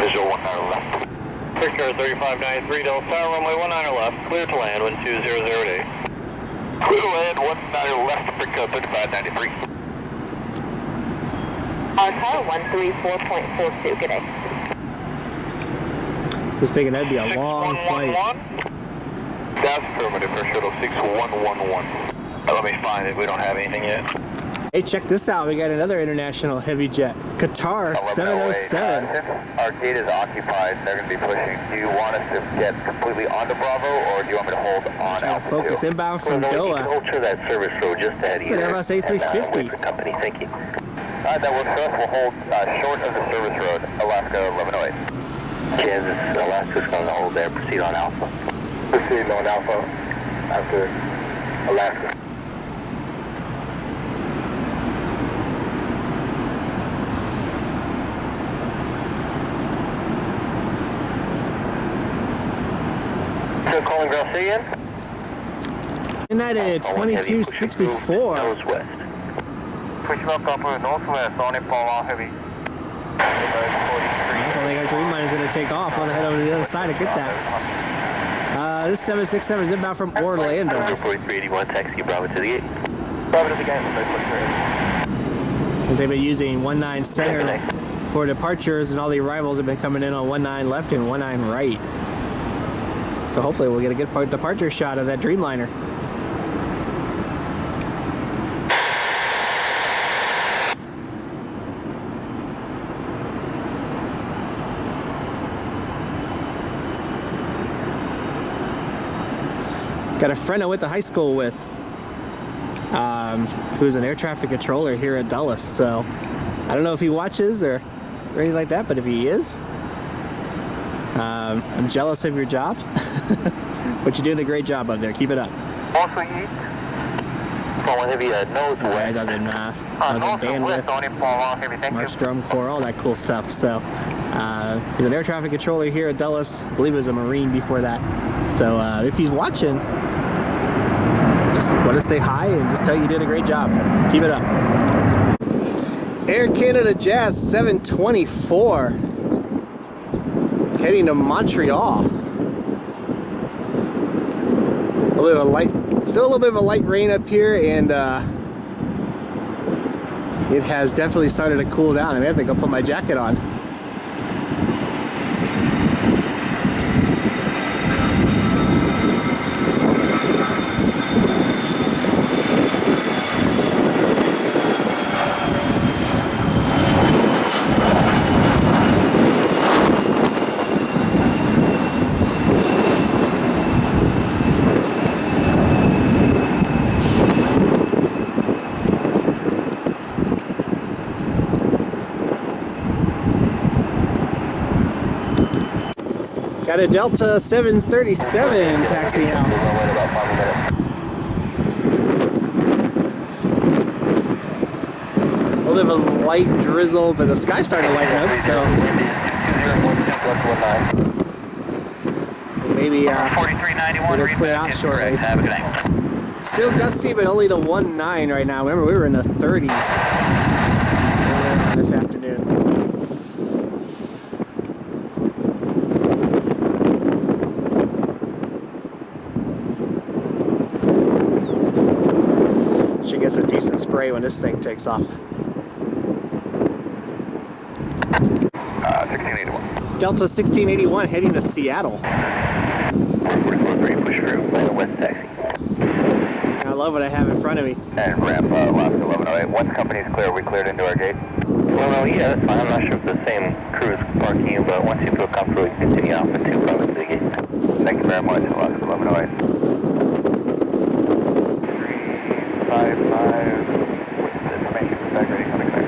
Speaker 3: Visual 19 left.
Speaker 4: Victor 3593, Delta Tower, runway 19 left, clear to land, wind 2008.
Speaker 3: Clear to land 19 left, Victor 3593.
Speaker 2: Tower 134.42, good day.
Speaker 1: Just thinking that'd be a long flight.
Speaker 3: That's affirmative for shuttle 6111. Let me find it, we don't have anything yet.
Speaker 1: Hey, check this out. We got another international heavy jet. Qatar 707.
Speaker 3: Our gate is occupied, they're going to be pushing. Do you want us to get completely onto Bravo, or do you want me to hold on Alpha 2?
Speaker 1: Focus inbound from
Speaker 3: Doha.
Speaker 1: Doha.
Speaker 3: Hold to that service road just ahead of you.
Speaker 1: It's an Airbus A330.
Speaker 3: Company, thank you. That works for us. We'll hold short of the service road, Alaska 1108. Kansas, Alaska's going to hold there. Proceed on Alpha. Proceed on Alpha after Alaska. Still calling Garcia?
Speaker 1: United 2264.
Speaker 3: Northwest. Push back up northwest, on it, Paul, heavy.
Speaker 1: I also think our Dreamliner is going to take off. I'll head over to the other side to get that. This 767 is inbound from Orlando.
Speaker 3: 4381, taxi Bravo to the gate.
Speaker 5: Bravo to the gate.
Speaker 1: Because they've been using 19 center for departures, and all the arrivals have been coming in on 19 left and 19 right. So hopefully we'll get a good departure shot of that Dreamliner. Got a friend I went to high school with, who's an air traffic controller here at Dulles. So I don't know if he watches or anything like that, but if he is, I'm jealous of your job. But you're doing a great job up there. Keep it up.
Speaker 5: Also eat.
Speaker 3: One Heavy, nose
Speaker 1: Guys, I was in bandwidth,
Speaker 5: Thank
Speaker 1: March drum corps, all that cool stuff. So he's an air traffic controller here at Dulles. I believe he was a Marine before that. So if he's watching, just want to say hi and just tell you did a great job. Keep it up. Air Canada Jazz 724 heading to Montreal. Still a little bit of a light rain up here, and it has definitely started to cool down. I mean, I think I'll put my jacket on. Got a Delta 737 taxiing out. A little bit of a light drizzle, but the sky's starting to lighten up, so maybe it'll clear out shortly. Still gusty, but only to 19 right now. Remember, we were in the 30s this afternoon. Gets a decent spray when this thing takes off.
Speaker 3: 1681.
Speaker 1: Delta 1681 heading to Seattle.
Speaker 3: 443, push through, west taxi.
Speaker 1: I love what I have in front of me.
Speaker 3: And ramp last 1108. Once company's clear, we cleared into our gate. Well, yeah, that's fine. I'm not sure if the same crew is parking you, but once you feel comfortable, you can continue off at 2 from the gate. Thank you very much. Last 1108. 355, with information back ready, coming back.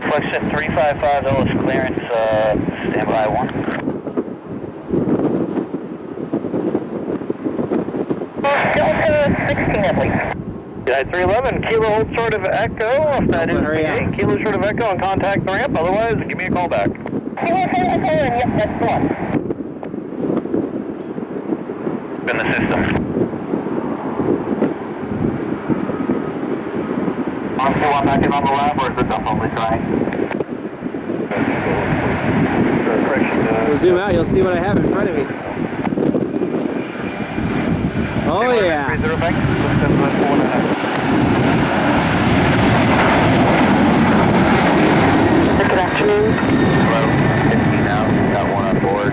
Speaker 4: Flexion 355, Dulles clearance, standby 1.
Speaker 2: Delta 16, I believe.
Speaker 4: Yeah, 311, Kilo hold short of Echo, if that is the case. Kilo short of Echo and contact the ramp, otherwise give me a call back.
Speaker 2: Kilo short of Echo, and yep, that's the one.
Speaker 4: In the system.
Speaker 3: I'm still back in on the lab, or is it only trying?
Speaker 1: We'll zoom out, you'll see what I have in front of me. Oh yeah.
Speaker 2: Good afternoon.
Speaker 3: Hello, 15 now, got one on board.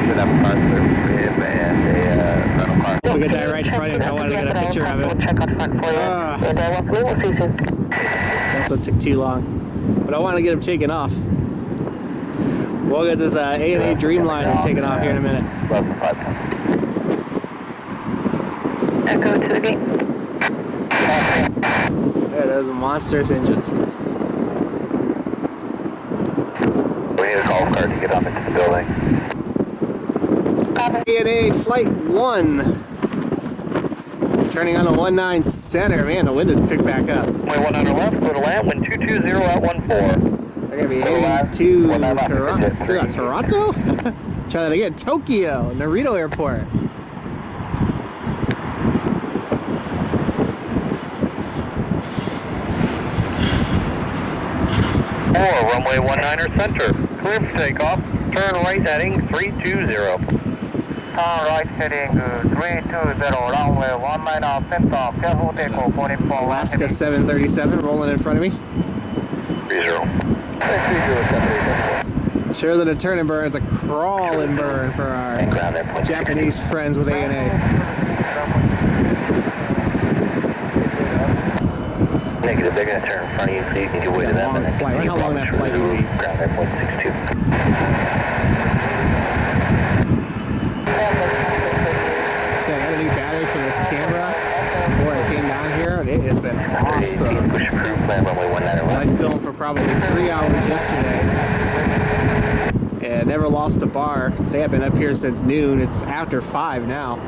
Speaker 3: Should have a car service for him and a rental car.
Speaker 1: We'll get that right in front of you. I wanted to get a picture of it.
Speaker 2: We'll check out front for you. And welcome, we'll see you soon.
Speaker 1: Also took too long, but I want to get him taken off. We'll get this A&A Dreamliner taken off here in a minute.
Speaker 2: Echo to the gate.
Speaker 1: Yeah, those are monstrous engines.
Speaker 3: We need a golf cart to get up into the building.
Speaker 1: A&A Flight 1. Turning on the 19 center. Man, the wind has picked back up.
Speaker 4: Way 1 left, go to land, wind 220 at 14.
Speaker 1: They're going to be heading to Toronto? Try that again. Tokyo, Narita Airport.
Speaker 4: Runway 19er center. Clear for takeoff. Turn right heading 320.
Speaker 5: Turn right heading 320, runway 19er center, careful takeoff, 44.
Speaker 1: Alaska 737 rolling in front of me.
Speaker 3: 30.
Speaker 1: Sure than a turn and burn, it's a crawl and burn for our Japanese friends with A&A.
Speaker 3: Negative, they're going to turn in front of you so you can get away to them.
Speaker 1: Long flight. Look how long that flight will be.
Speaker 3: Ground airport 62.
Speaker 1: So I got a new battery for this camera before I came down here, and it has been awesome.
Speaker 3: Push crew, plan runway 19er
Speaker 1: I filmed for probably 3 hours yesterday, and never lost a bar. They have been up here since noon. It's after 5 now.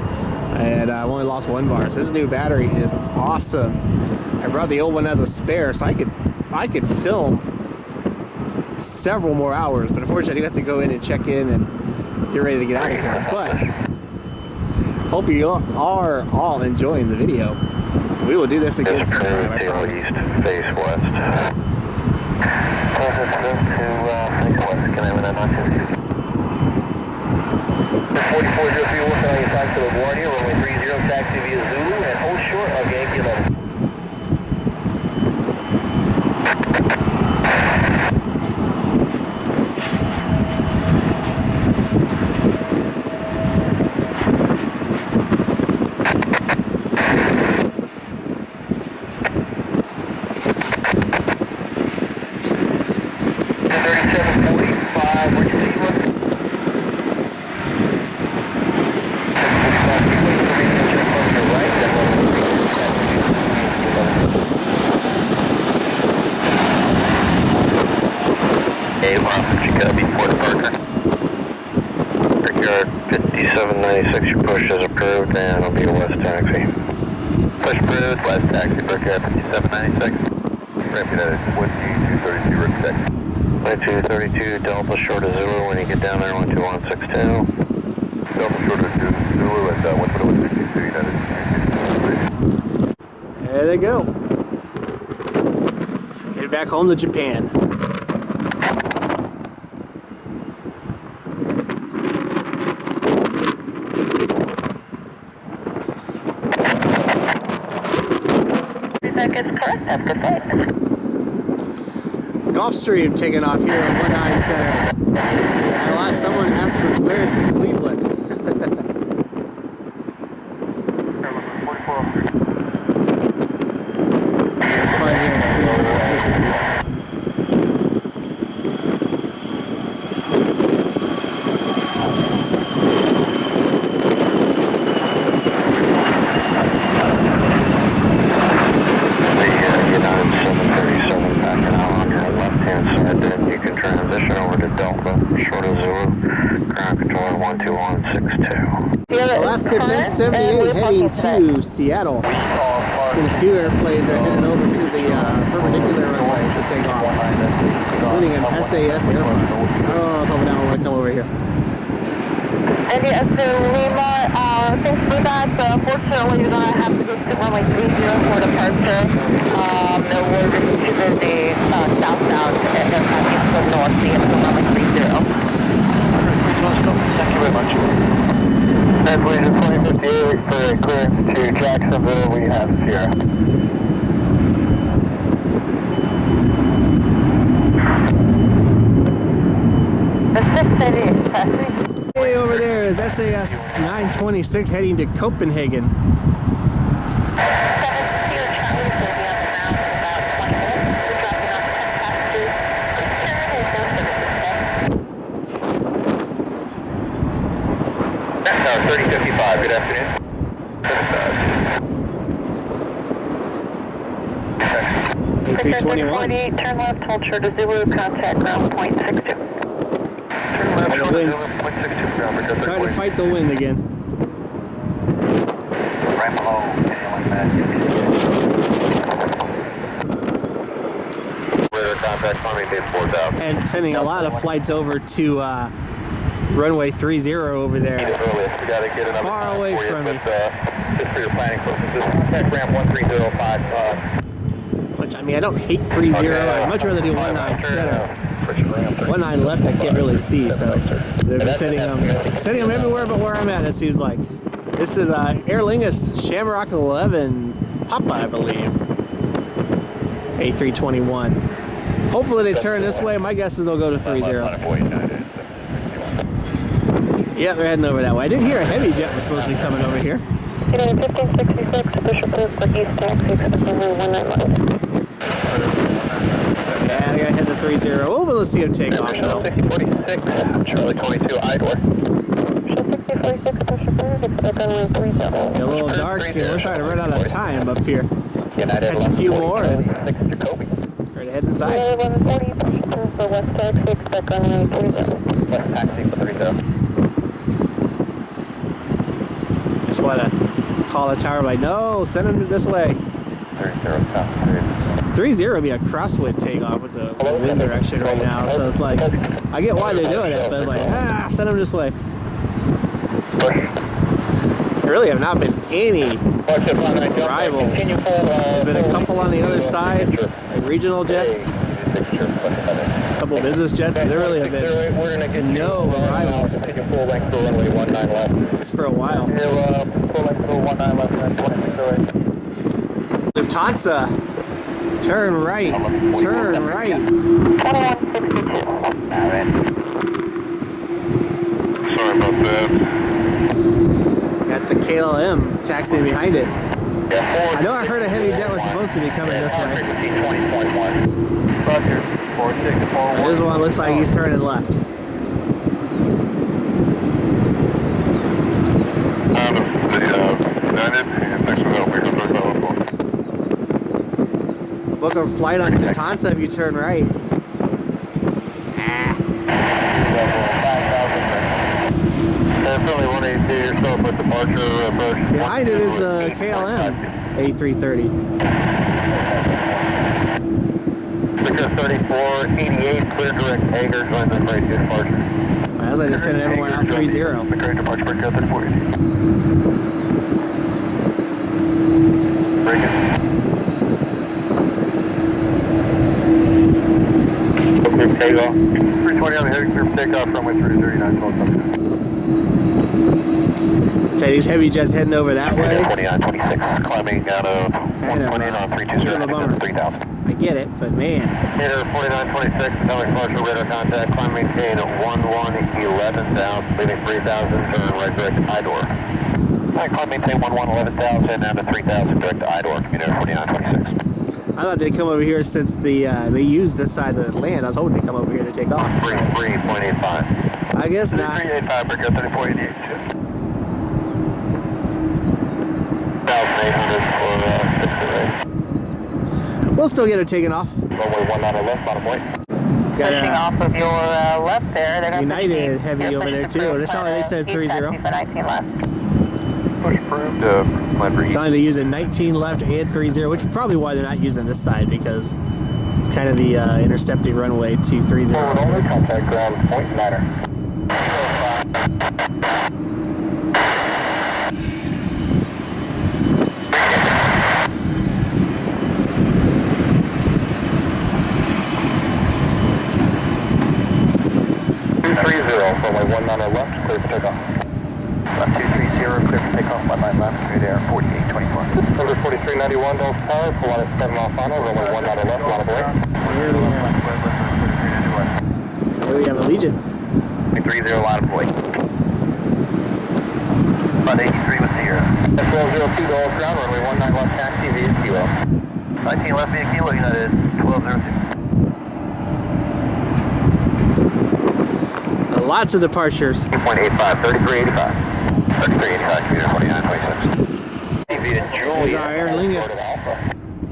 Speaker 1: and I only lost 1 bar. So this new battery is awesome. I brought the old one as a spare, so I could film several more hours, but unfortunately I do have to go in and check in and get ready to get out of here. But hope you are all enjoying the video. We will do this again sometime, I promise.
Speaker 3: East, face west. Closest move to face west. Can I have an announcement? 4403 working on your time to LaGuardia, runway 30, taxi via Zulu, and hold short of Yankee 11. Before departure. Brickyard 5796, your push is approved and it'll be a west taxi. Push approved, west taxi, Brickyard 5796. Ramp United 2232, Rip Tech. 2232, Delta short of Zulu when you get down there, 12162. Delta short of Zulu and 12162 United.
Speaker 1: There they go. Head back home to Japan. Gulfstream taking off here on 19 Center. And last someone asked for clearance to Cleveland. Fun here in Cleveland. Alaska 1078 heading to Seattle. Seen a few airplanes are heading over to the perpendicular runways to take off, including an SAS Airbus. Oh, I was hoping that one would come over here.
Speaker 2: And yes, so Lima, thanks for that. Unfortunately, you're going to have to go to runway 30 for departure. No word is too busy southbound and aircraft is from north, so you have to go runway 30.
Speaker 3: Thank you very much. And we just 2058 for clearance to Jacksonville, we have Sierra.
Speaker 1: Hey, over there is SAS 926 heading to Copenhagen.
Speaker 3: Tower 3055, good afternoon.
Speaker 1: A321.
Speaker 2: Turn left, hold short of Zulu, contact ground point 62.
Speaker 3: Turn left, short of Zulu, point 62, ground.
Speaker 1: Trying to fight the wind again.
Speaker 3: Right below, anyone mad? Radar contact, climbing base 4000.
Speaker 1: And sending a lot of flights over to runway 30 over there. Far away from me.
Speaker 3: Just for your planning purposes, contact ramp 1305.
Speaker 1: Which, I mean, I don't hate 30. I'd much rather do 19 center. 19 left, I can't really see, so they've been sending them everywhere but where I'm at, it seems like. This is Aer Lingus Shamrock 11 Papa, I believe. A321. Hopefully they turn this way. My guess is they'll go to 30. Yeah, they're heading over that way. I did hear a heavy jet was supposed to be coming over here.
Speaker 2: United 1566, official code for East Taxi, expecting 191.
Speaker 1: Yeah, I gotta hit the 30. Oh, but let's see him take off though.
Speaker 3: 6046, Charlie 22, Idor.
Speaker 2: 6046, official code, expect runway 30.
Speaker 1: It's a little dark here. We're trying to run out of time up here. Catch a few more and ready to head inside.
Speaker 2: United 1140, official code for West Taxi, expect runway 30.
Speaker 3: West Taxi for 30.
Speaker 1: want to call the tower like, no, send him this way. 3-0 would be a crosswind takeoff with the wind direction right now, so it's like, I get why they're doing it, but it's like, send him this way. There really have not been any rivals. There's been a couple on the other side, like regional jets, a couple business jets, but there really have been no rivals. Just for a while. Lufthansa, turn right, turn right.
Speaker 2: 2162.
Speaker 3: Sorry about that.
Speaker 1: Got the KLM taxiing behind it. I know I heard a heavy jet was supposed to be coming this way. This one looks like he's turning left. Book a flight on Lufthansa if you turn right.
Speaker 3: Definitely 182 yourself with departure approach.
Speaker 1: Behind it is the KLM A330.
Speaker 3: Victor 3488, clear direct Hager, joins us right to departure.
Speaker 1: As I just sent everyone out 3-0.
Speaker 3: The great departure, Victor 3488. Break it. Clear for takeoff. 320 on the heading, clear for takeoff, runway 339, 12.
Speaker 1: Okay, these heavy jets heading over that way.
Speaker 3: 2926, climbing out of 120 on 320, 3000.
Speaker 1: I get it, but man.
Speaker 3: Hater 4926, atomic partial radar contact, climb maintain 11,000, leaving 3,000, turn right direct to IDOR. Alright, climb maintain 11,000, down to 3,000, direct to IDOR, commuter 4926.
Speaker 1: I thought they'd come over here since they used this side of the land. I was hoping they'd come over here to take off.
Speaker 3: 3.85.
Speaker 1: I guess not.
Speaker 3: 3.85, Brigade 3488. 1,800 for 6
Speaker 1: We'll still get it taken off.
Speaker 3: Runway 19 left, bottom point.
Speaker 1: Got
Speaker 2: Pushing off of your left there. They're going to
Speaker 1: United heavy over there too. That's how they said 3-0.
Speaker 2: 19 left.
Speaker 3: Push approved, livery.
Speaker 1: Telling they use a 19 left and 3-0, which is probably why they're not using this side, because it's kind of the intercepting runway to 3-0.
Speaker 3: Forward only, contact ground point matter. 230, runway 19 left, clear for takeoff. Left 230, clear for takeoff, 19 left, straight air, 4824. Number 4391, Delta Tower, full line at 7 mile final, runway 19 left, line of way.
Speaker 1: Here we have a Legion.
Speaker 3: 330, line of way. About 83 with 0. F1202, Dulles ground, runway 19 left, taxi via Kilo. 19 left via Kilo, United 1202.
Speaker 1: Lots of departures.
Speaker 3: 2.85, 3385. 3385, commuter 2926. Via Julia.
Speaker 1: There's our Aer Lingus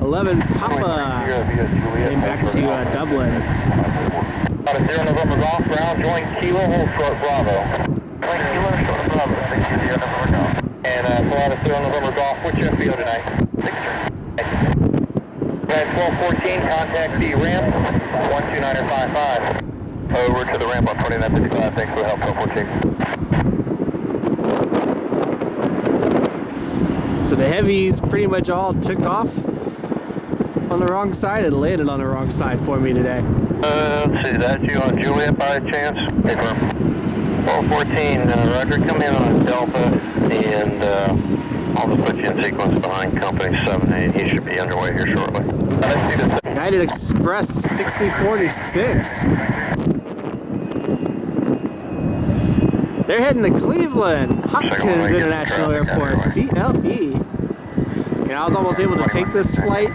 Speaker 1: 11 Papa. Heading back to Dublin.
Speaker 3: Out of 0 November golf ground, join Kilo, hold short Bravo. Join Kilo, short Bravo, 60 November golf. And pull out of 0 November golf, what's your FBO tonight? 1214, contact the ramp, 12955. Over to the ramp on 2955, thanks for the help, 1214.
Speaker 1: So the heavies pretty much all took off on the wrong side and landed on the wrong side for me today.
Speaker 3: Let's see, that's you on Juliet by chance? Confirm. 1214, Roger, come in on Delta and I'll just put you in sequence behind company 78. He should be underway here shortly.
Speaker 1: United Express 6046. They're heading to Cleveland, Hopkins International Airport, CLE. And I was almost able to take this flight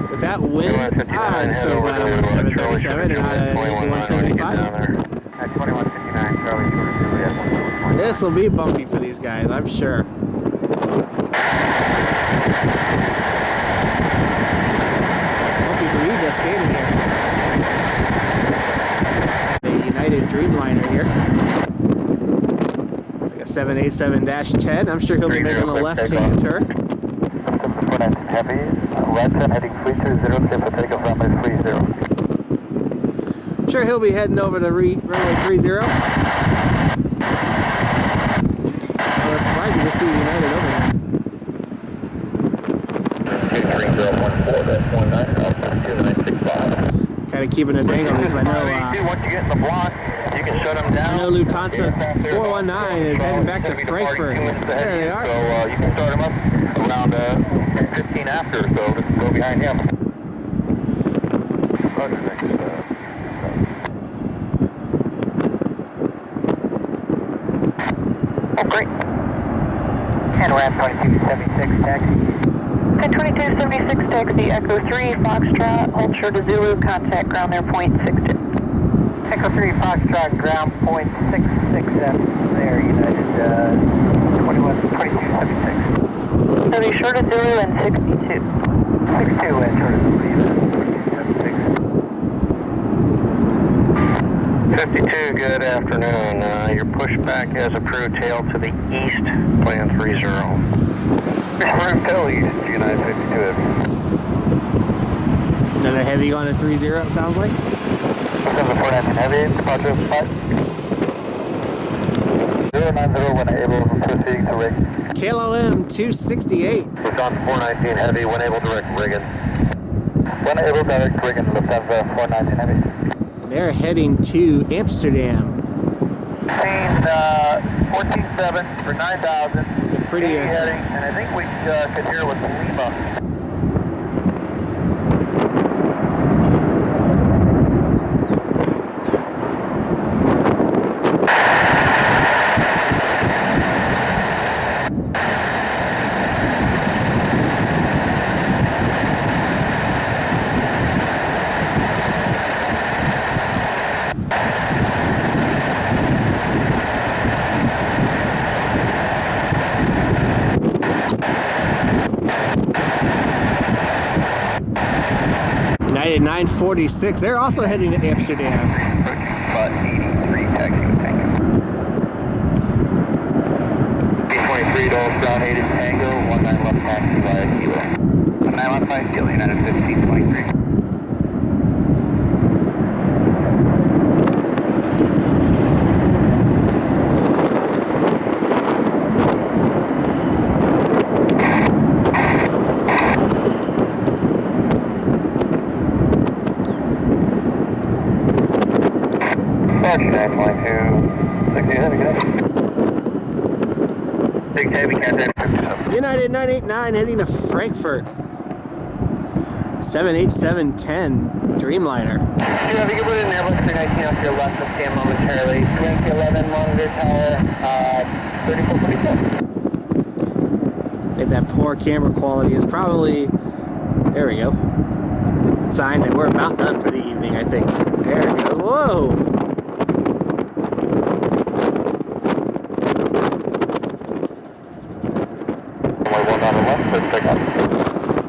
Speaker 1: with that wind. I'm so glad I went 737 and not at 175.
Speaker 3: At 2159, Charlie, Juliet.
Speaker 1: This will be bumpy for these guys, I'm sure. Bumpy for me just standing here. The United Dreamliner here. a 787-10. I'm sure he'll be making a left-hand turn.
Speaker 5: 419 Heavy, right turn heading 320, clear for takeoff runway 30.
Speaker 1: Sure he'll be heading over to runway 30. Well, it's surprising to see United over here.
Speaker 3: 23014.19,
Speaker 1: Kind of keeping his angle because I know
Speaker 5: Once you get in the block, you can shut them down.
Speaker 1: I know Lufthansa 419 is heading back to Frankfurt. There they are.
Speaker 5: So you can start them up around 15 after, so just go behind him. Oh, great. And ramp 2276 taxi.
Speaker 2: And 2276 taxi, Echo 3, Foxtrot, hold short to Zulu, contact ground there, point 62.
Speaker 5: Echo 3, Foxtrot, ground point 667 there, United 2276.
Speaker 2: So be short of Zulu and 62.
Speaker 5: 62 and short of Zulu, United 2276. 52, good afternoon. Your pushback has approved tail to the east, plan 30. Approved tail east, United 52 Heavy.
Speaker 1: Another heavy on a 30, it sounds like.
Speaker 5: 419 Heavy, departure spot. 090 when able proceeding to rig.
Speaker 1: KLM 268.
Speaker 5: It's on 419 Heavy when able direct rigging. When able direct rigging, Lufthansa 419 Heavy.
Speaker 1: They're heading to Amsterdam.
Speaker 5: Scene 14-7 for 9,000.
Speaker 1: It's a pretty
Speaker 5: heading, and I think we could hear with Lima.
Speaker 1: United 946. They're also heading to Amsterdam.
Speaker 5: Spot 83 taxi, thank you. 823 Dolph ground 8 Tango, 19 left taxi via Kilo. 19 left via Kilo, United 1523.
Speaker 1: United 989 heading to Frankfurt. 787-10 Dreamliner.
Speaker 5: You have a good one in Airbus 319 off your left to stand momentarily. Yankee 11, monitor tower, 3444.
Speaker 1: If that poor camera quality is probably, there we go. Sign that we're about done for the evening, I think. There we go. Whoa!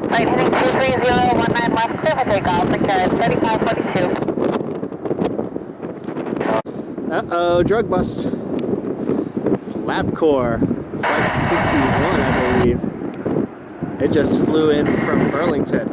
Speaker 2: Right, heading 230, 19 left, clear for takeoff, secured 3542.
Speaker 1: Uh-oh, drug bust. It's LabCorp, Flight 61, I believe. It just flew in from Burlington.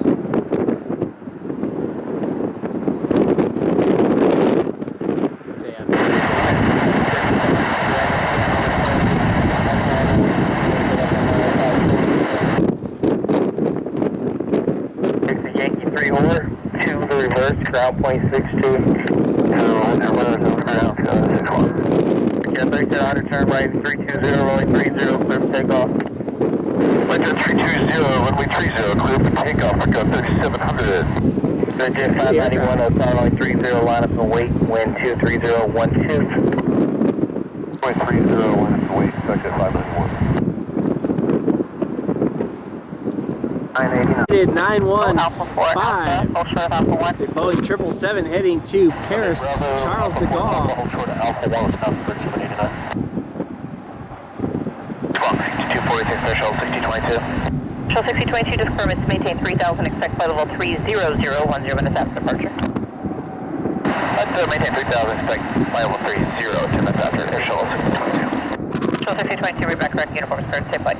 Speaker 5: Ground point 62. So, again, break that outer turn right, 320, rolling 30, clear for takeoff. Winter 320, runway 30, clear for takeoff, Echo 3700. Jet 591, runway 30, line up and wait, wind 23012. Runway 30, line up and wait, Jet 591.
Speaker 1: 915. Boeing 777 heading to Paris, Charles de Gaulle.
Speaker 2: Shell 6022 to confirm it's maintain 3000, expect flight level 30010 minutes after departure.
Speaker 5: That's maintain 3000, expect flight level 30 minutes after Shell 6022.
Speaker 2: Central 5022, read back correct uniform, start safe flight.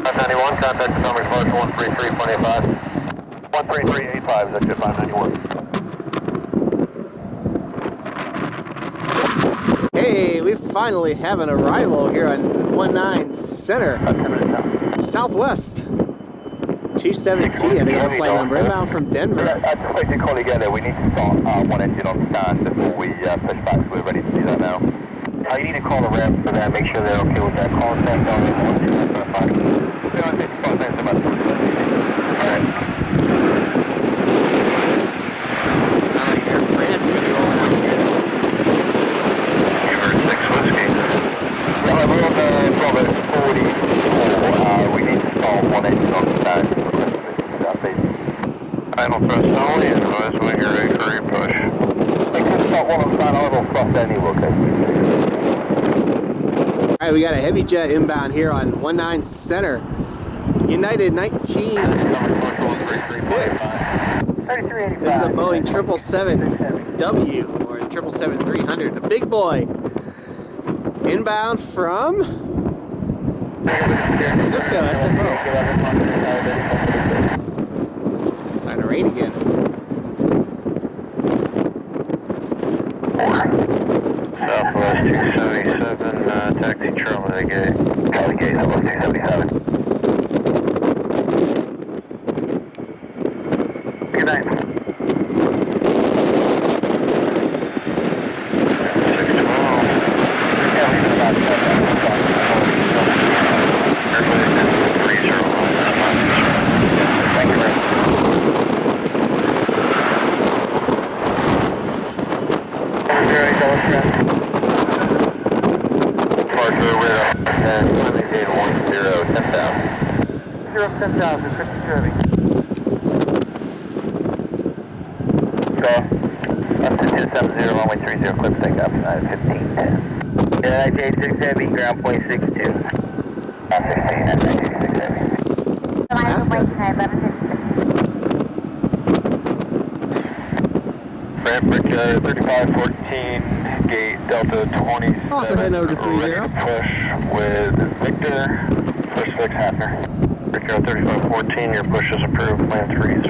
Speaker 3: 591, contact number flight 133.85. 133.85, that's good, 591.
Speaker 1: Hey, we finally have an arrival here on 19 Center, Southwest 217. I think it's a flight number inbound from Denver.
Speaker 3: I just like to call together. We need to start one engine on stand before we push back, so we're ready to do that now. You need to call the ramp for that, make sure they're okay with that. Call stand down in 125. We're on 55 minutes about 2. Alright.
Speaker 1: Air France is rolling out soon.
Speaker 3: We're on Robert 44. We need to start one engine on stand. Final thrust only, advise when you're ready for your push. We can start one on stand, a little thrust anyway, okay?
Speaker 1: Alright, we got a heavy jet inbound here on 19 Center. United 1986.
Speaker 2: 3385.
Speaker 1: This is the Boeing 777W or 777-300, the big boy. Inbound from San Francisco, SFO. Trying to rain again.
Speaker 3: Southwest 277, taxi Charlie Gate. Charlie Gate, Southwest 277. Good night. 10,000, 50 Kirby. Go. Up to 270, runway 30, clip takeoff, 1510. Yeah, IJ6 Heavy, ground point 62. 16, that's IJ6 Heavy. Bradford 3514, gate Delta 20.
Speaker 1: Also heading over to 30.
Speaker 3: Push with Victor, push 6 Hafner. Brickyard 3514, your push is approved, plan 30.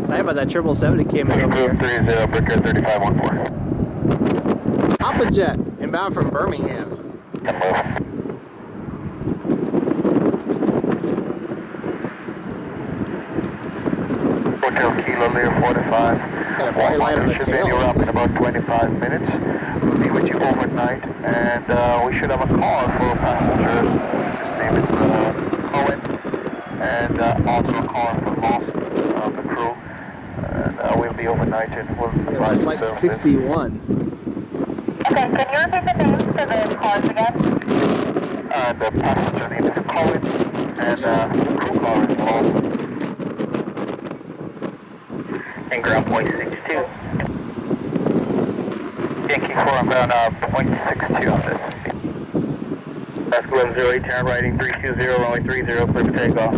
Speaker 1: Sorry about that 777 that came in over here.
Speaker 3: 30, Brickyard 3514.
Speaker 1: Papa Jet, inbound from Birmingham.
Speaker 3: Hotel Kilo Lear 45.
Speaker 1: Got a bright light on the
Speaker 3: Should be
Speaker 1: tail.
Speaker 3: up in about 25 minutes. We'll be with you overnight, and we should have a car for passengers. His name is Cohen, and also a car for Moss, the crew. And we'll be overnighted. We'll provide
Speaker 1: Flight
Speaker 3: services.
Speaker 1: 61.
Speaker 2: Okay, can you repeat the names for the cars again?
Speaker 3: The passenger name is Cohen, and the crew car is Moss. And ground point 62. Yankee 4, I'm ground point 62 on this. That's 1108, turn writing 320, runway 30, clear for takeoff.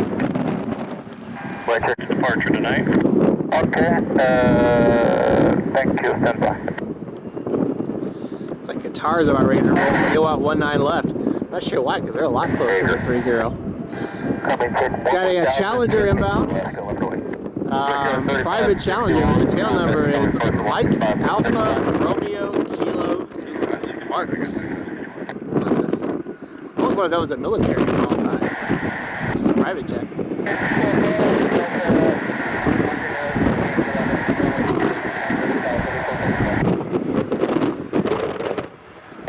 Speaker 3: Flight church departure tonight. Okay, thank you, stand by.
Speaker 1: It's like guitars about ready to roll. They go out 19 left. Not sure why, because they're a lot closer to 30. Got a Challenger inbound. Private Challenger. The tail number is Mike Alpha Romeo Kilo Zulu Marks. On this. Almost one of those was a military call sign. Just a private jet.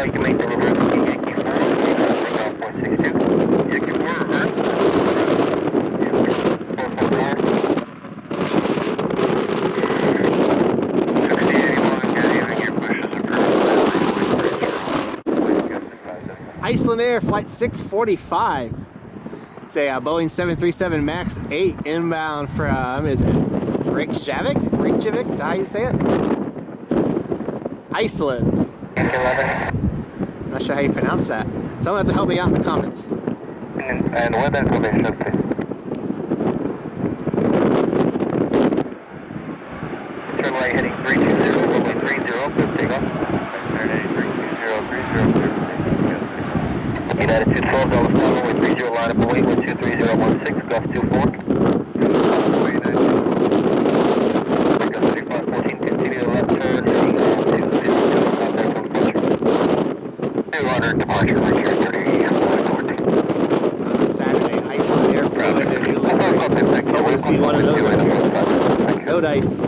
Speaker 3: You can make the reverse. Yankee 4, ground point 62. Yankee 4, reverse. 444.
Speaker 1: Iceland Air Flight 645. It's a Boeing 737 MAX 8 inbound from, is it Reykjavik? Reykjavik, is that how you say it? Iceland. I'm not sure how you pronounce that. Someone have to help me out in the comments.
Speaker 3: And weather information, please. Turn right heading 320, runway 30, good takeoff. line up away, 123016, Gulf 24. Gulf 3514, continue to left turn, heading 202, contact on departure. 200 departure, return 30,
Speaker 1: Saturday, Iceland airfield and new livery. Can't wait to see one of those up here. No dice.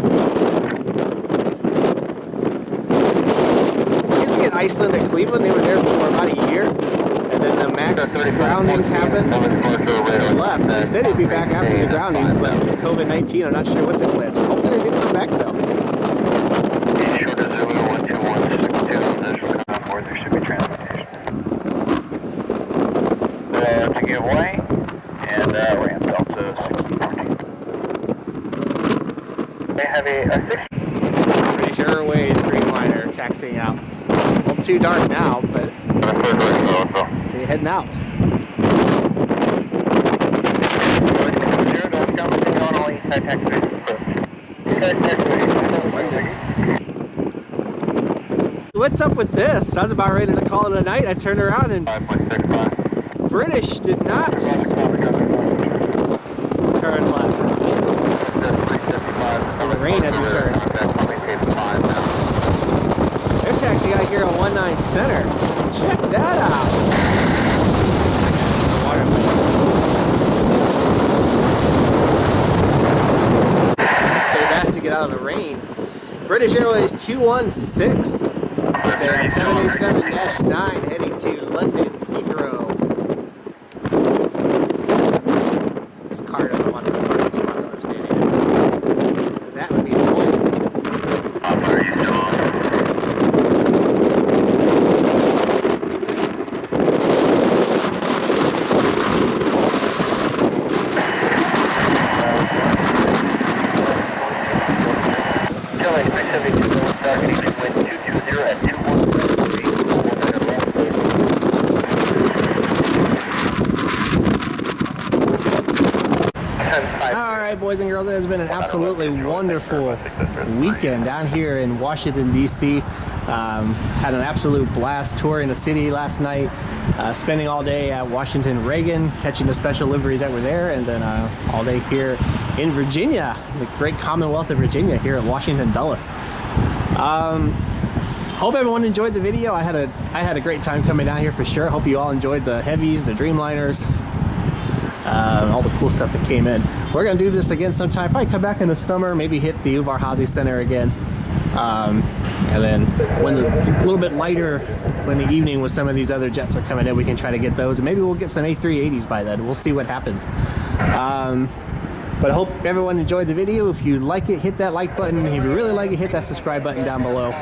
Speaker 1: Iceland and Cleveland, they were there for about a year, and then the MAX groundings happened, and they left. They said they'd be back after the groundings, but COVID-19, I'm not sure what they planned. Hopefully they do come back though.
Speaker 4: Short of Zulu 12162, visual convoy, there should be transportation. To give way, and ramp Delta 6014. They have a 6.
Speaker 1: British Airways Dreamliner taxiing out. A little too dark now, but see you heading out. What's up with this? I was about ready to call it a night. I turned around and British did not turn left. In the rain as we turn. They're taxiing out here on 19 Center. Check that out. Stay back to get out of the rain. British Airways 216. They're 787-9 heading to London Heathrow. This car doesn't want to park in the spot that I'm standing in. That would be cool. Alright, boys and girls, it has been an absolutely wonderful weekend down here in Washington, D.C. Had an absolute blast touring the city last night, spending all day at Washington Reagan, catching the special liveries that were there, and then all day here in Virginia, the great Commonwealth of Virginia, here at Washington Dulles. Hope everyone enjoyed the video. I had a great time coming down here for sure. Hope you all enjoyed the Heavies, the Dreamliners, all the cool stuff that came in. We're gonna do this again sometime. Probably come back in the summer, maybe hit the Uvar Hazy Center again. And then when a little bit lighter in the evening with some of these other jets are coming in, we can try to get those. And maybe we'll get some A380s by then. We'll see what happens. But I hope everyone enjoyed the video. If you like it, hit that like button. If you really like it, hit that subscribe button down below.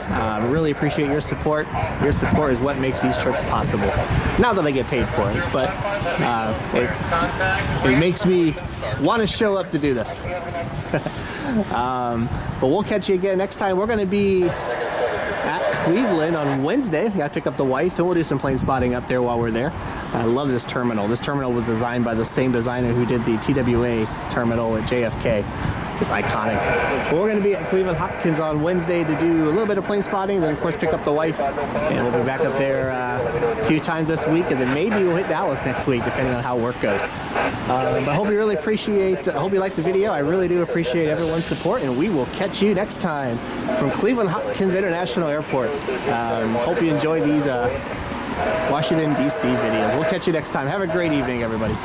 Speaker 1: Really appreciate your support. Your support is what makes these trips possible. Not that I get paid for it, but it makes me want to show up to do this. But we'll catch you again next time. We're going to be at Cleveland on Wednesday. We got to pick up the wife, and we'll do some plane spotting up there while we're there. I love this terminal. This terminal was designed by the same designer who did the TWA terminal at JFK. It's iconic. But we're going to be at Cleveland Hopkins on Wednesday to do a little bit of plane spotting, then of course pick up the wife, and we'll be back up there a few times this week, and then maybe we'll hit Dallas next week depending on how work goes. But I hope you really appreciate, I hope you liked the video. I really do appreciate everyone's support, and we will catch you next time from Cleveland Hopkins International Airport. Hope you enjoy these Washington, D.C. videos. We'll catch you next time. Have a great evening, everybody.